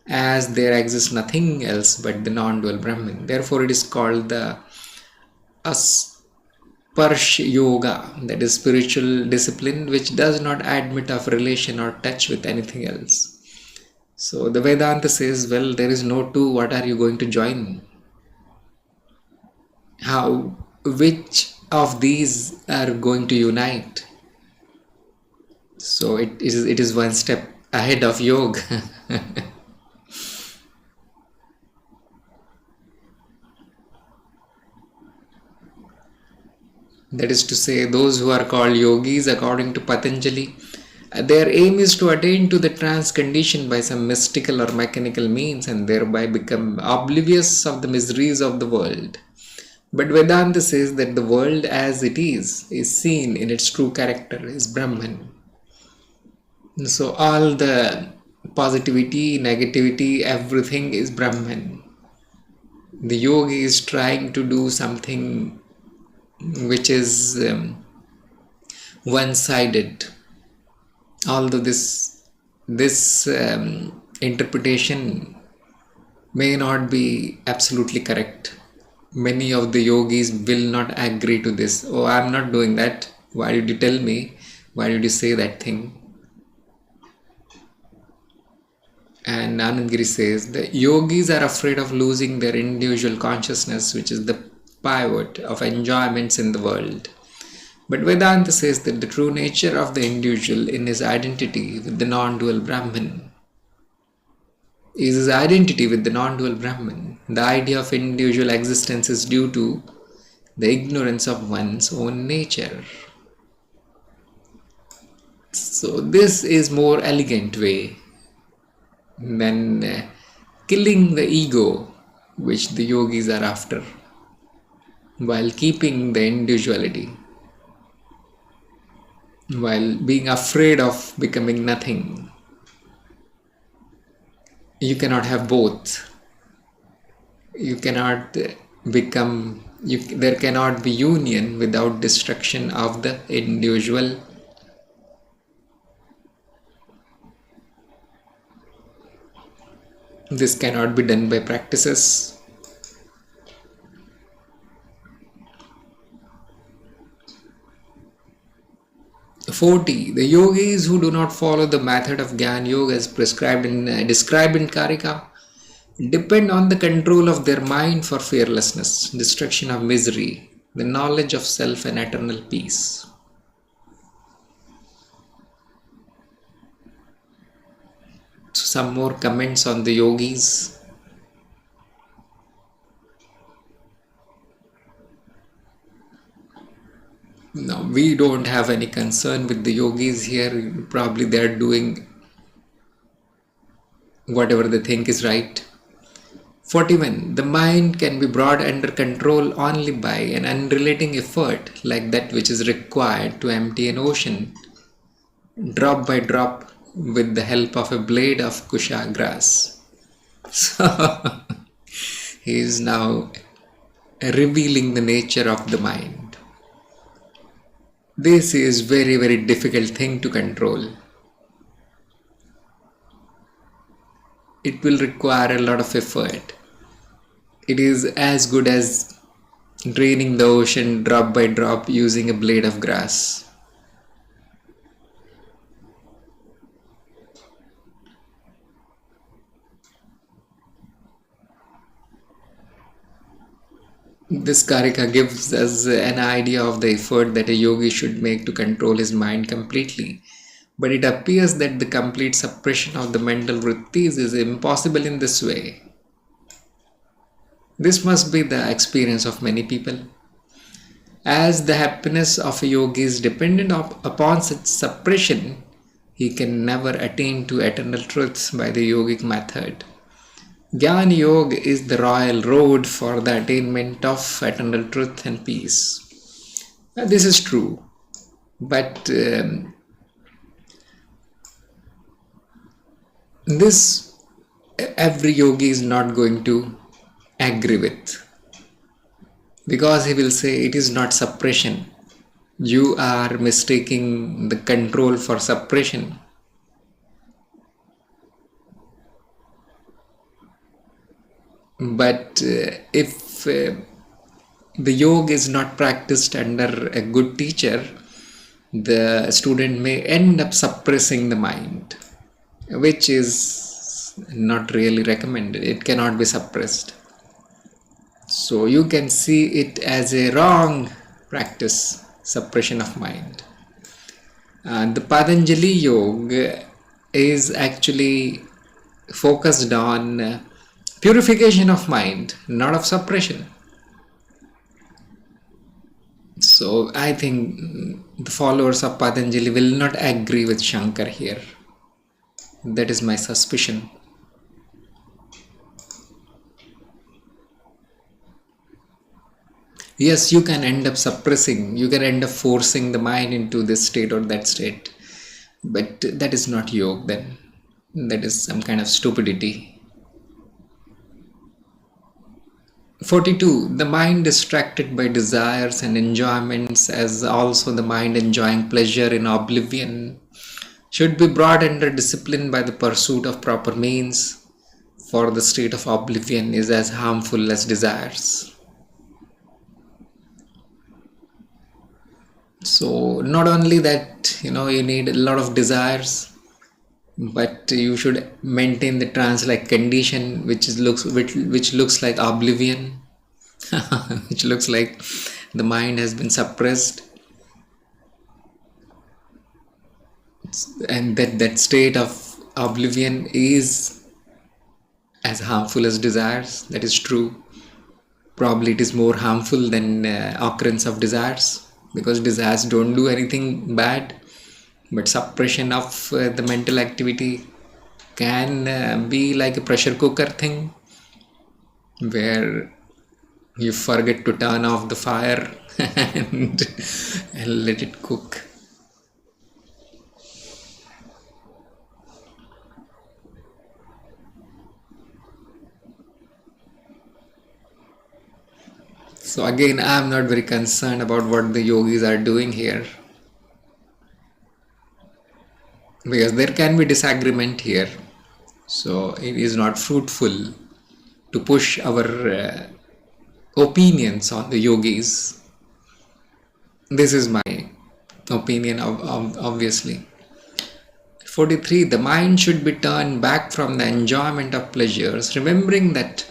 as there exists nothing else but the non-dual Brahman. Therefore, it is called the Asparsh Yoga, that is spiritual discipline which does not admit of relation or touch with anything else. So the Vedanta says, well, there is no two, what are you going to join? Which of these are going to unite? So it is one step ahead of yoga. That is to say, those who are called yogis according to Patanjali, their aim is to attain to the trance condition by some mystical or mechanical means and thereby become oblivious of the miseries of the world. But Vedanta says that the world as it is seen in its true character, is Brahman. So all the positivity, negativity, everything is Brahman. The yogi is trying to do something which is one-sided. Although this interpretation may not be absolutely correct. Many of the yogis will not agree to this. Oh, I am not doing that. Why did you tell me? Why did you say that thing? And Anandgiri says the yogis are afraid of losing their individual consciousness, which is the pivot of enjoyments in the world. But Vedanta says that the true nature of the individual in his identity with the non-dual Brahman is his identity with the non-dual Brahman. The idea of individual existence is due to the ignorance of one's own nature. So this is more elegant way than killing the ego, which the yogis are after, while keeping the individuality, while being afraid of becoming nothing. You cannot have both. You cannot become, there cannot be union without destruction of the individual. This cannot be done by practices. 40. The yogis who do not follow the method of Jnana Yoga as described in Karika depend on the control of their mind for fearlessness, destruction of misery, the knowledge of self and eternal peace. So some more comments on the yogis. No, we don't have any concern with the yogis here. Probably they are doing whatever they think is right. 41. The mind can be brought under control only by an unrelenting effort like that which is required to empty an ocean, drop by drop, with the help of a blade of kusha grass. So, he is now revealing the nature of the mind. This is very, very difficult thing to control. It will require a lot of effort. It is as good as draining the ocean drop by drop using a blade of grass. This Karika gives us an idea of the effort that a yogi should make to control his mind completely. But it appears that the complete suppression of the mental vrittis is impossible in this way. This must be the experience of many people. As the happiness of a yogi is dependent upon such suppression, he can never attain to eternal truth by the yogic method. Jnana Yoga is the royal road for the attainment of eternal truth and peace. This is true, but this every yogi is not going to agree with, because he will say it is not suppression. You are mistaking the control for suppression. But if the yoga is not practiced under a good teacher, the student may end up suppressing the mind, which is not really recommended. It cannot be suppressed. So you can see it as a wrong practice, suppression of mind. The Patanjali Yoga is actually focused on purification of mind, not of suppression. So I think the followers of Patanjali will not agree with Shankar here. That is my suspicion. Yes, you can end up suppressing, you can end up forcing the mind into this state or that state. But that is not yoga then. That is some kind of stupidity. 42. The mind distracted by desires and enjoyments, as also the mind enjoying pleasure in oblivion, should be brought under discipline by the pursuit of proper means, for the state of oblivion is as harmful as desires. So not only that, you need a lot of desires, but you should maintain the trance-like condition, which looks like oblivion, which looks like the mind has been suppressed, and that state of oblivion is as harmful as desires. That is true. Probably it is more harmful than occurrence of desires, because desires don't do anything bad, but suppression of the mental activity can be like a pressure cooker thing, where you forget to turn off the fire and let it cook. So again, I am not very concerned about what the yogis are doing here, because there can be disagreement here. So it is not fruitful to push our opinions on the yogis. This is my opinion, obviously. 43. The mind should be turned back from the enjoyment of pleasures, remembering that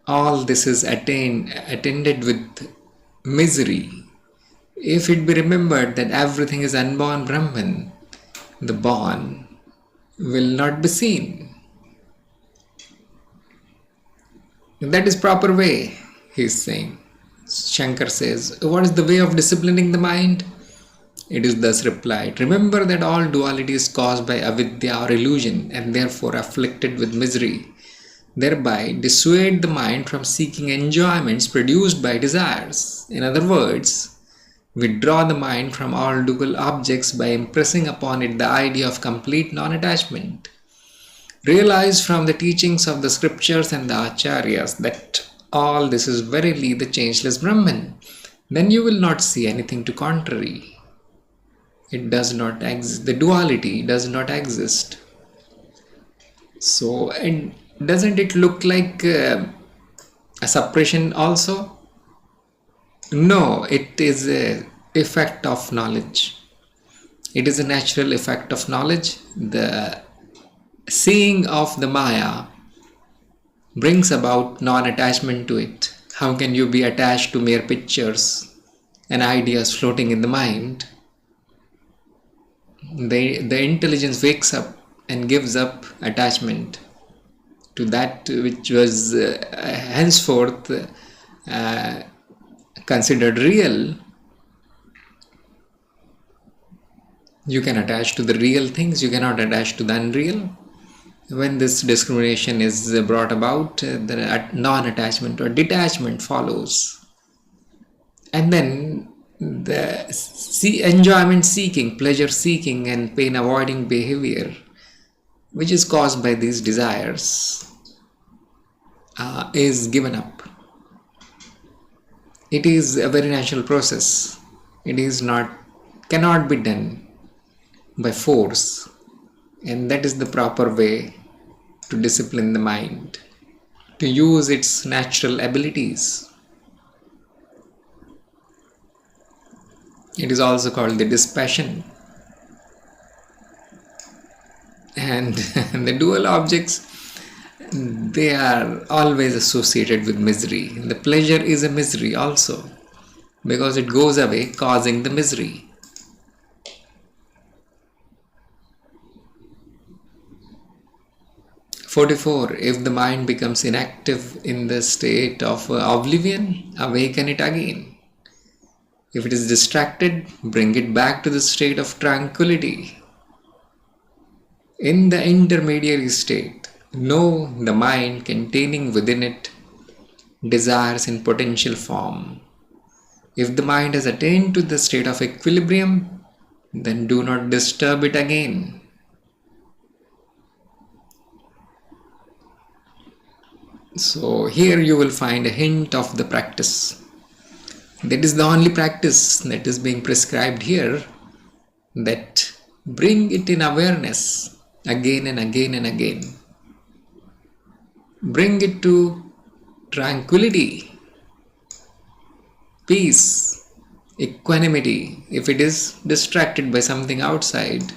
all this is attended with misery. If it be remembered that everything is unborn Brahman, the born will not be seen. That is proper way, he is saying. Shankar says, what is the way of disciplining the mind? It is thus replied, remember that all duality is caused by avidya or illusion, and therefore afflicted with misery. Thereby dissuade the mind from seeking enjoyments produced by desires. In other words, withdraw the mind from all dual objects by impressing upon it the idea of complete non-attachment. Realize from the teachings of the scriptures and the acharyas that all this is verily the changeless Brahman. Then you will not see anything to contrary. It does not exist. The duality does not exist. So, and doesn't it look like a suppression also? No, it is a effect of knowledge. It is a natural effect of knowledge. The seeing of the Maya brings about non-attachment to it. How can you be attached to mere pictures and ideas floating in the mind? The intelligence wakes up and gives up attachment to that which was henceforth considered real. You can attach to the real things, you cannot attach to the unreal. When this discrimination is brought about, the non-attachment or detachment follows. And then the enjoyment seeking, pleasure seeking and pain avoiding behavior, which is caused by these desires, is given up. It is a very natural process. It is cannot be done by force, and that is the proper way to discipline the mind, to use its natural abilities. It is also called the dispassion. And the dual objects, they are always associated with misery. The pleasure is a misery also, because it goes away causing the misery. "44. If the mind becomes inactive in the state of oblivion, awaken it again. If it is distracted, bring it back to the state of tranquility. In the intermediary state, know the mind containing within it desires in potential form. If the mind has attained to the state of equilibrium, then do not disturb it again." So here you will find a hint of the practice. That is the only practice that is being prescribed here, that bring it in awareness again and again and again. Bring it to tranquility, peace, equanimity. If it is distracted by something outside,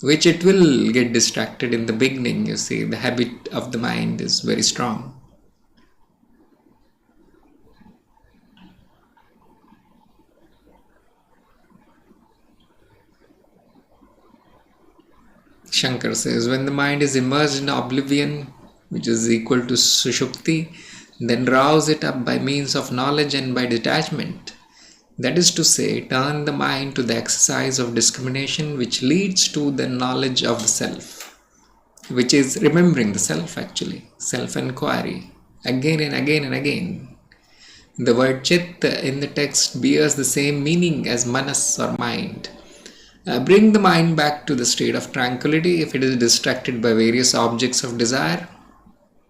which it will get distracted in the beginning, you see, the habit of the mind is very strong. Shankar says, when the mind is immersed in oblivion, which is equal to Sushupti, then rouse it up by means of knowledge and by detachment. That is to say, turn the mind to the exercise of discrimination which leads to the knowledge of the self, which is remembering the self actually, self-inquiry, again and again and again. The word chit in the text bears the same meaning as manas or mind. Bring the mind back to the state of tranquility if it is distracted by various objects of desire.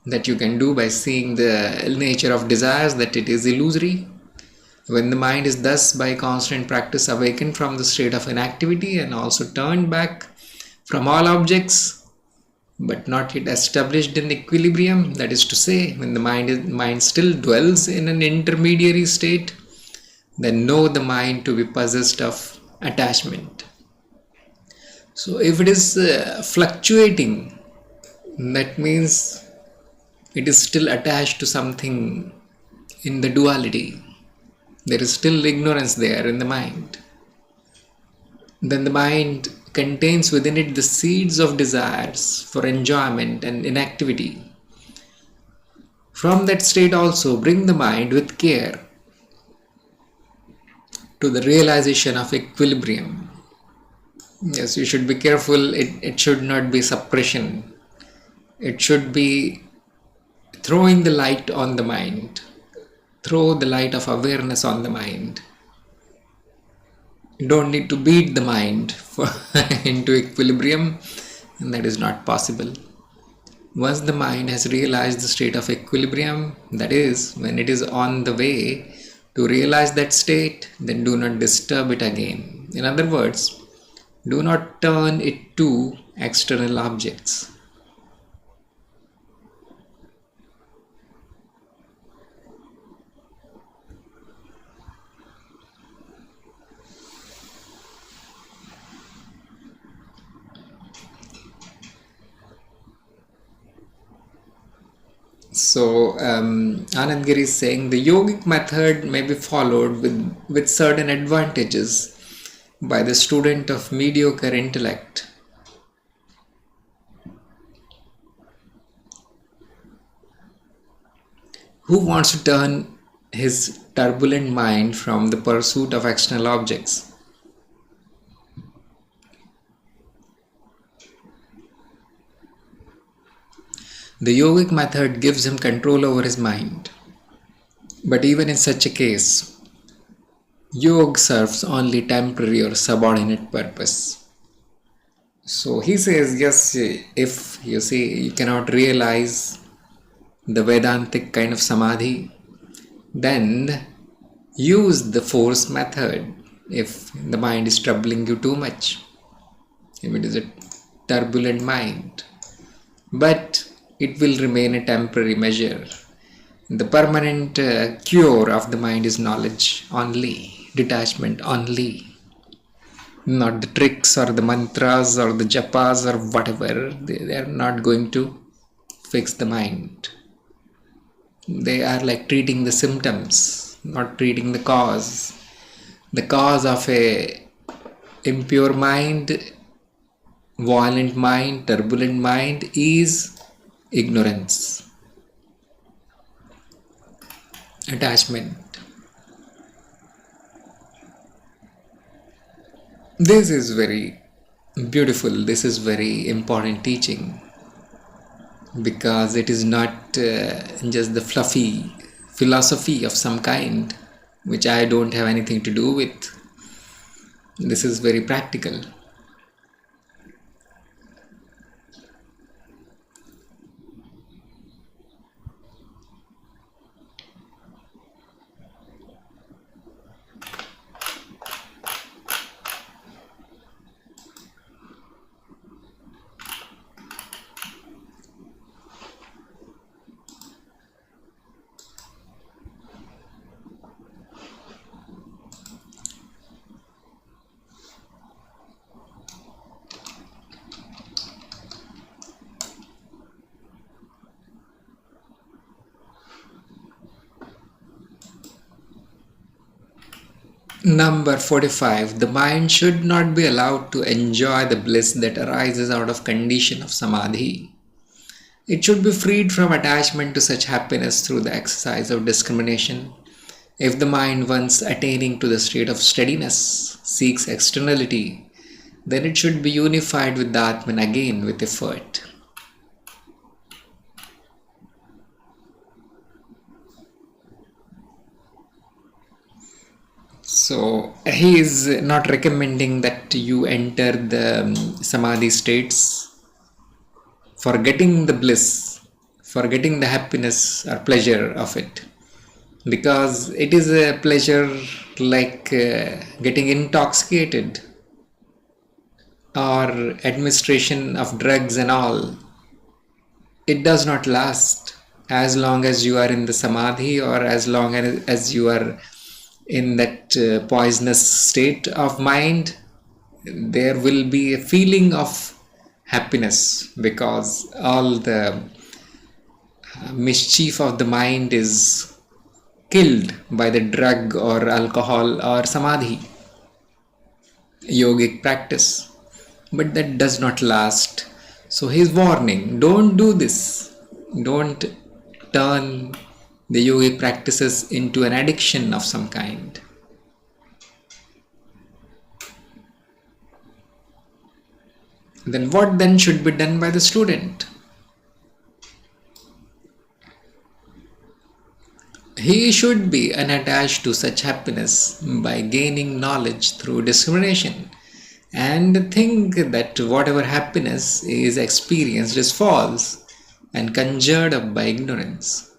That you can do by seeing the nature of desires, that it is illusory. When the mind is thus by constant practice awakened from the state of inactivity and also turned back from all objects, but not yet established in equilibrium, that is to say, when the mind still dwells in an intermediary state, then know the mind to be possessed of attachment. So if it is fluctuating, that means it is still attached to something in the duality. There is still ignorance there in the mind. Then the mind contains within it the seeds of desires for enjoyment and inactivity. From that state also bring the mind with care to the realization of equilibrium. Yes, you should be careful. It should not be suppression. It should be throwing the light on the mind. Throw the light of awareness on the mind. You don't need to beat the mind into equilibrium, and that is not possible. Once the mind has realized the state of equilibrium, that is, when it is on the way to realize that state, then do not disturb it again. In other words, do not turn it to external objects. So Anand Giri is saying the yogic method may be followed with certain advantages by the student of mediocre intellect. Who wants to turn his turbulent mind from the pursuit of external objects. The yogic method gives him control over his mind. But even in such a case, yoga serves only temporary or subordinate purpose. So he says, yes, if you see you cannot realize the Vedantic kind of Samadhi, then use the force method if the mind is troubling you too much, if it is a turbulent mind. But it will remain a temporary measure. The permanent cure of the mind is knowledge only, detachment only. Not the tricks or the mantras or the japas or whatever. They are not going to fix the mind. They are like treating the symptoms, not treating the cause. The cause of a impure mind, violent mind, turbulent mind is ignorance, attachment. This is very beautiful, this is very important teaching, because it is not just the fluffy philosophy of some kind which I don't have anything to do with. This is very practical. Number 45. The mind should not be allowed to enjoy the bliss that arises out of condition of Samadhi. It should be freed from attachment to such happiness through the exercise of discrimination. If the mind, once attaining to the state of steadiness, seeks externality, then it should be unified with the Atman again with effort. So he is not recommending that you enter the Samadhi states for getting the bliss, for getting the happiness or pleasure of it. Because it is a pleasure like getting intoxicated or administration of drugs and all. It does not last as long as you are in the Samadhi or as long as you are in that poisonous state of mind. There will be a feeling of happiness because all the mischief of the mind is killed by the drug or alcohol or samadhi, yogic practice. But that does not last. So he is warning, don't do this. Don't turn the yogic practices into an addiction of some kind. Then what then should be done by the student? He should be unattached to such happiness by gaining knowledge through discrimination and think that whatever happiness is experienced is false and conjured up by ignorance.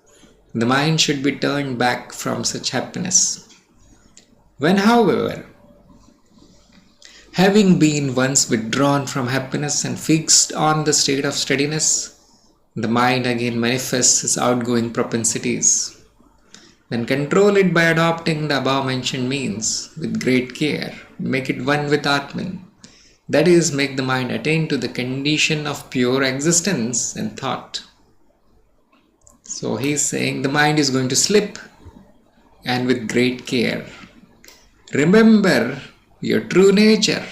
The mind should be turned back from such happiness. When, however, having been once withdrawn from happiness and fixed on the state of steadiness, the mind again manifests its outgoing propensities. Then control it by adopting the above mentioned means with great care. Make it one with Atman. That is, make the mind attain to the condition of pure existence and thought. So he is saying the mind is going to slip, and with great care. Remember your true nature.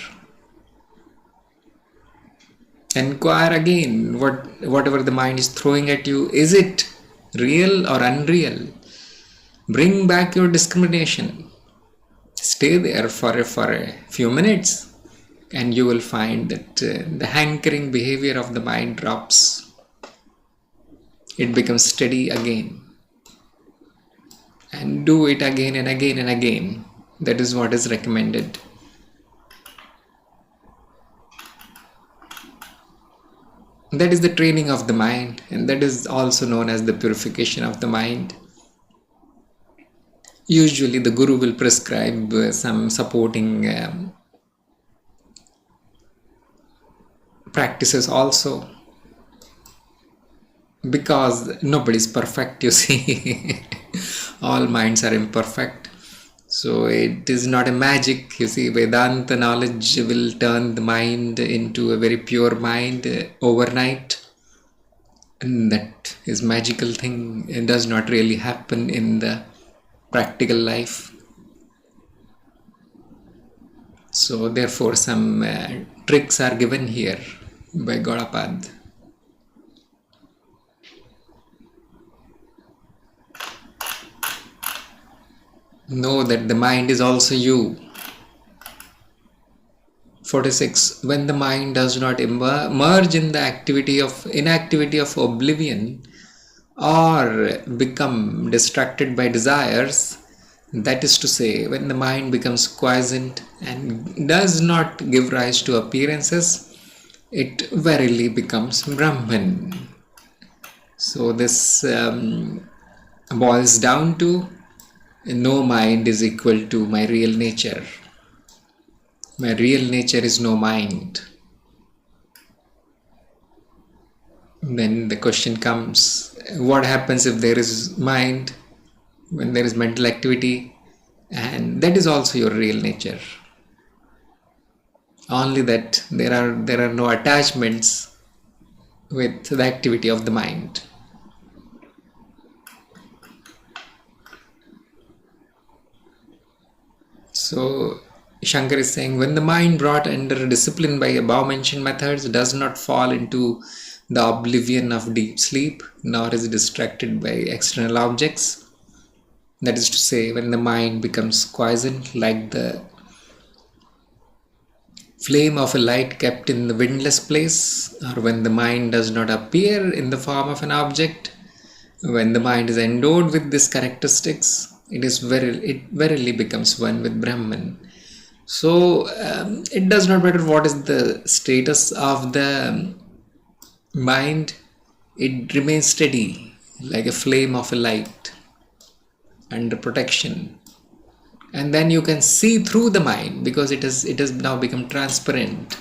Inquire again whatever the mind is throwing at you. Is it real or unreal? Bring back your discrimination. Stay there for a few minutes and you will find that the hankering behavior of the mind drops. It becomes steady again. And do it again and again and again. That is what is recommended. That is the training of the mind, and that is also known as the purification of the mind. Usually the guru will prescribe some supporting practices also, because nobody is perfect, you see. All minds are imperfect. So it is not a magic, you see. Vedanta knowledge will turn the mind into a very pure mind overnight. And that is magical thing. It does not really happen in the practical life. So therefore some tricks are given here by Gaudapada. Know that the mind is also you. 46. When the mind does not merge in the inactivity of oblivion or become distracted by desires, that is to say, when the mind becomes quiescent and does not give rise to appearances, it verily becomes Brahman. So this boils down to no mind is equal to my real nature. My real nature is no mind. Then the question comes, what happens if there is mind, when there is mental activity, and that is also your real nature. Only that there are no attachments with the activity of the mind. So Shankar is saying, when the mind brought under discipline by above mentioned methods does not fall into the oblivion of deep sleep, nor is distracted by external objects. That is to say, when the mind becomes quiescent like the flame of a light kept in the windless place, or when the mind does not appear in the form of an object, when the mind is endowed with these characteristics, it verily becomes one with Brahman. So it does not matter what is the status of the mind, it remains steady like a flame of a light under protection. And then you can see through the mind because it has now become transparent.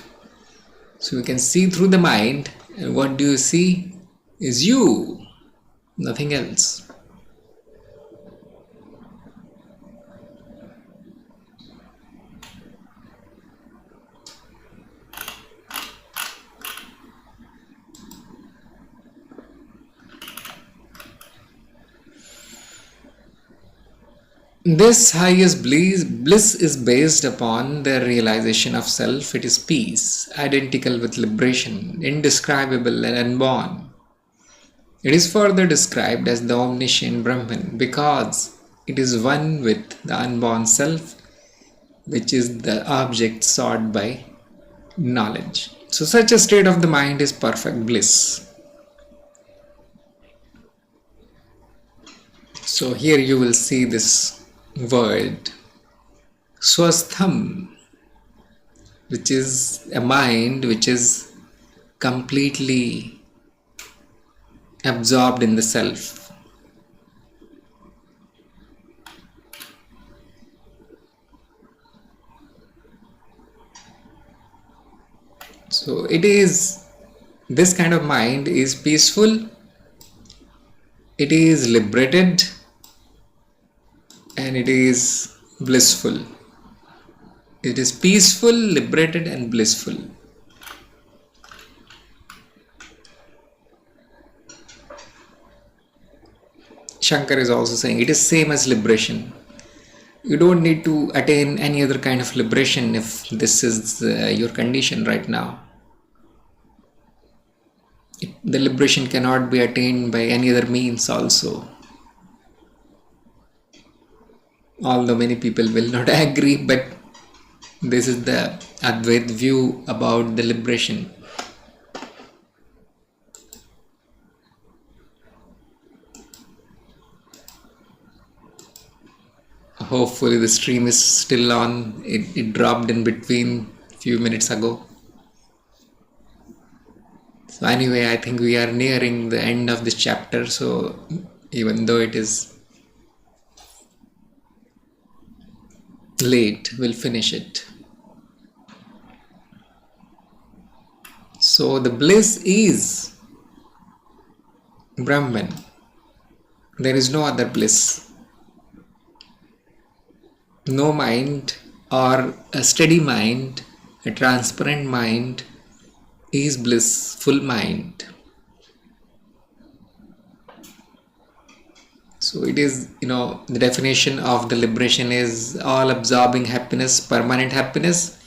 So you can see through the mind, and what do you see is you, nothing else. This highest bliss is based upon the realization of self. It is peace, identical with liberation, indescribable and unborn. It is further described as the omniscient Brahman because it is one with the unborn self, which is the object sought by knowledge. So such a state of the mind is perfect bliss. So here you will see this word swastham, which is a mind which is completely absorbed in the self. So this kind of mind is peaceful, it is liberated, and it is blissful. It is peaceful, liberated, and blissful. Shankar is also saying it is same as liberation. You don't need to attain any other kind of liberation if this is your condition right now. The liberation cannot be attained by any other means also. Although many people will not agree, but this is the Advaita view about the liberation. Hopefully the stream is still on. It dropped in between few minutes ago. So anyway, I think we are nearing the end of this chapter. So even though it is late, we'll finish it. So the bliss is Brahman. There is no other bliss. No mind or a steady mind, a transparent mind is blissful mind. So it is, the definition of the liberation is all-absorbing happiness, permanent happiness,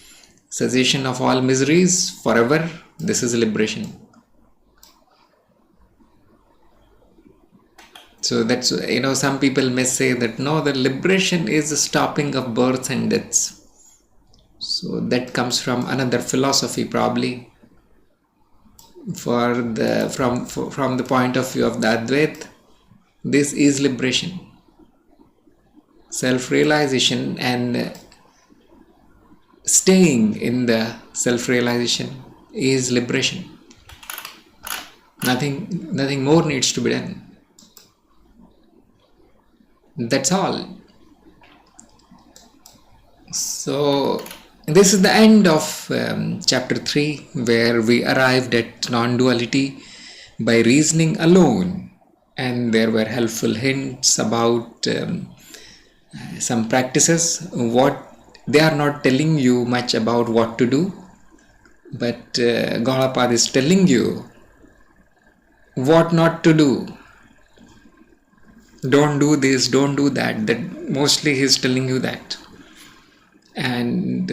cessation of all miseries forever. This is liberation. So that's, some people may say that no, the liberation is the stopping of births and deaths. So that comes from another philosophy probably. From the point of view of the Advaita, this is liberation. Self-realization and staying in the self-realization is liberation. Nothing more needs to be done. That's all. So this is the end of chapter 3, where we arrived at non-duality by reasoning alone. And there were helpful hints about some practices. What they are not telling you much about what to do, but Gaudapada is telling you what not to do. Don't do this, don't do that. That mostly he is telling you that. And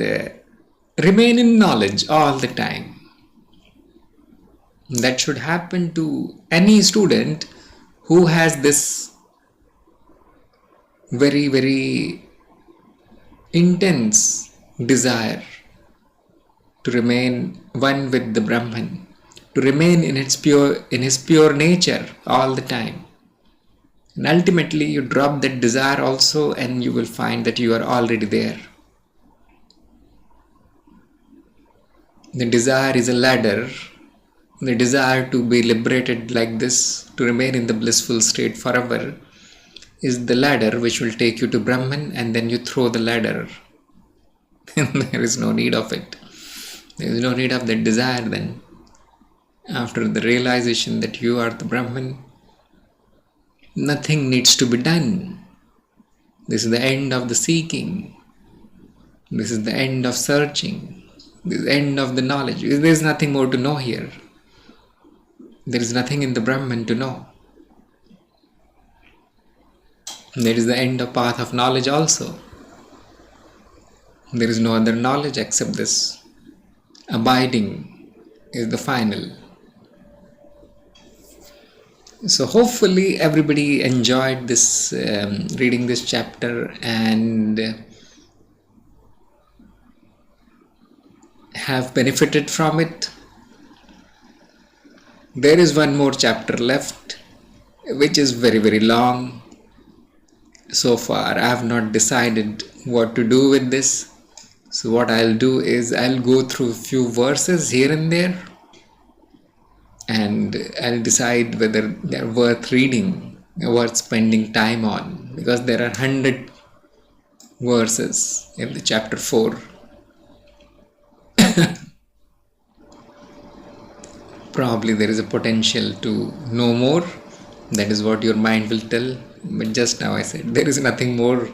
remain in knowledge all the time. That should happen to any student who has this very, very intense desire to remain one with the Brahman, to remain in his pure nature all the time. And ultimately you drop that desire also, and you will find that you are already there. The desire is a ladder. The desire to be liberated like this, to remain in the blissful state forever, is the ladder which will take you to Brahman, and then you throw the ladder. And there is no need of it. There is no need of that desire then. After the realization that you are the Brahman, nothing needs to be done. This is the end of the seeking. This is the end of searching. This is the end of the knowledge. There is nothing more to know here. There is nothing in the Brahman to know. There is the end of path of knowledge also. There is no other knowledge except this. Abiding is the final. So hopefully everybody enjoyed this reading this chapter and have benefited from it. There is one more chapter left, which is very, very long. So far I have not decided what to do with this. So what I'll do is I'll go through a few verses here and there, and I'll decide whether they're worth reading, worth spending time on, because there are 100 verses in the chapter 4. Probably there is a potential to know more. That is what your mind will tell. But just now I said there is nothing more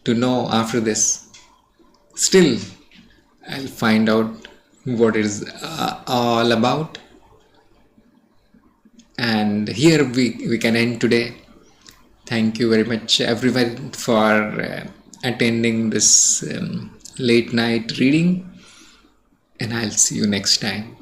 to know after this. Still, I'll find out what it is all about. And here we can end today. Thank you very much everyone for attending this late night reading. And I'll see you next time.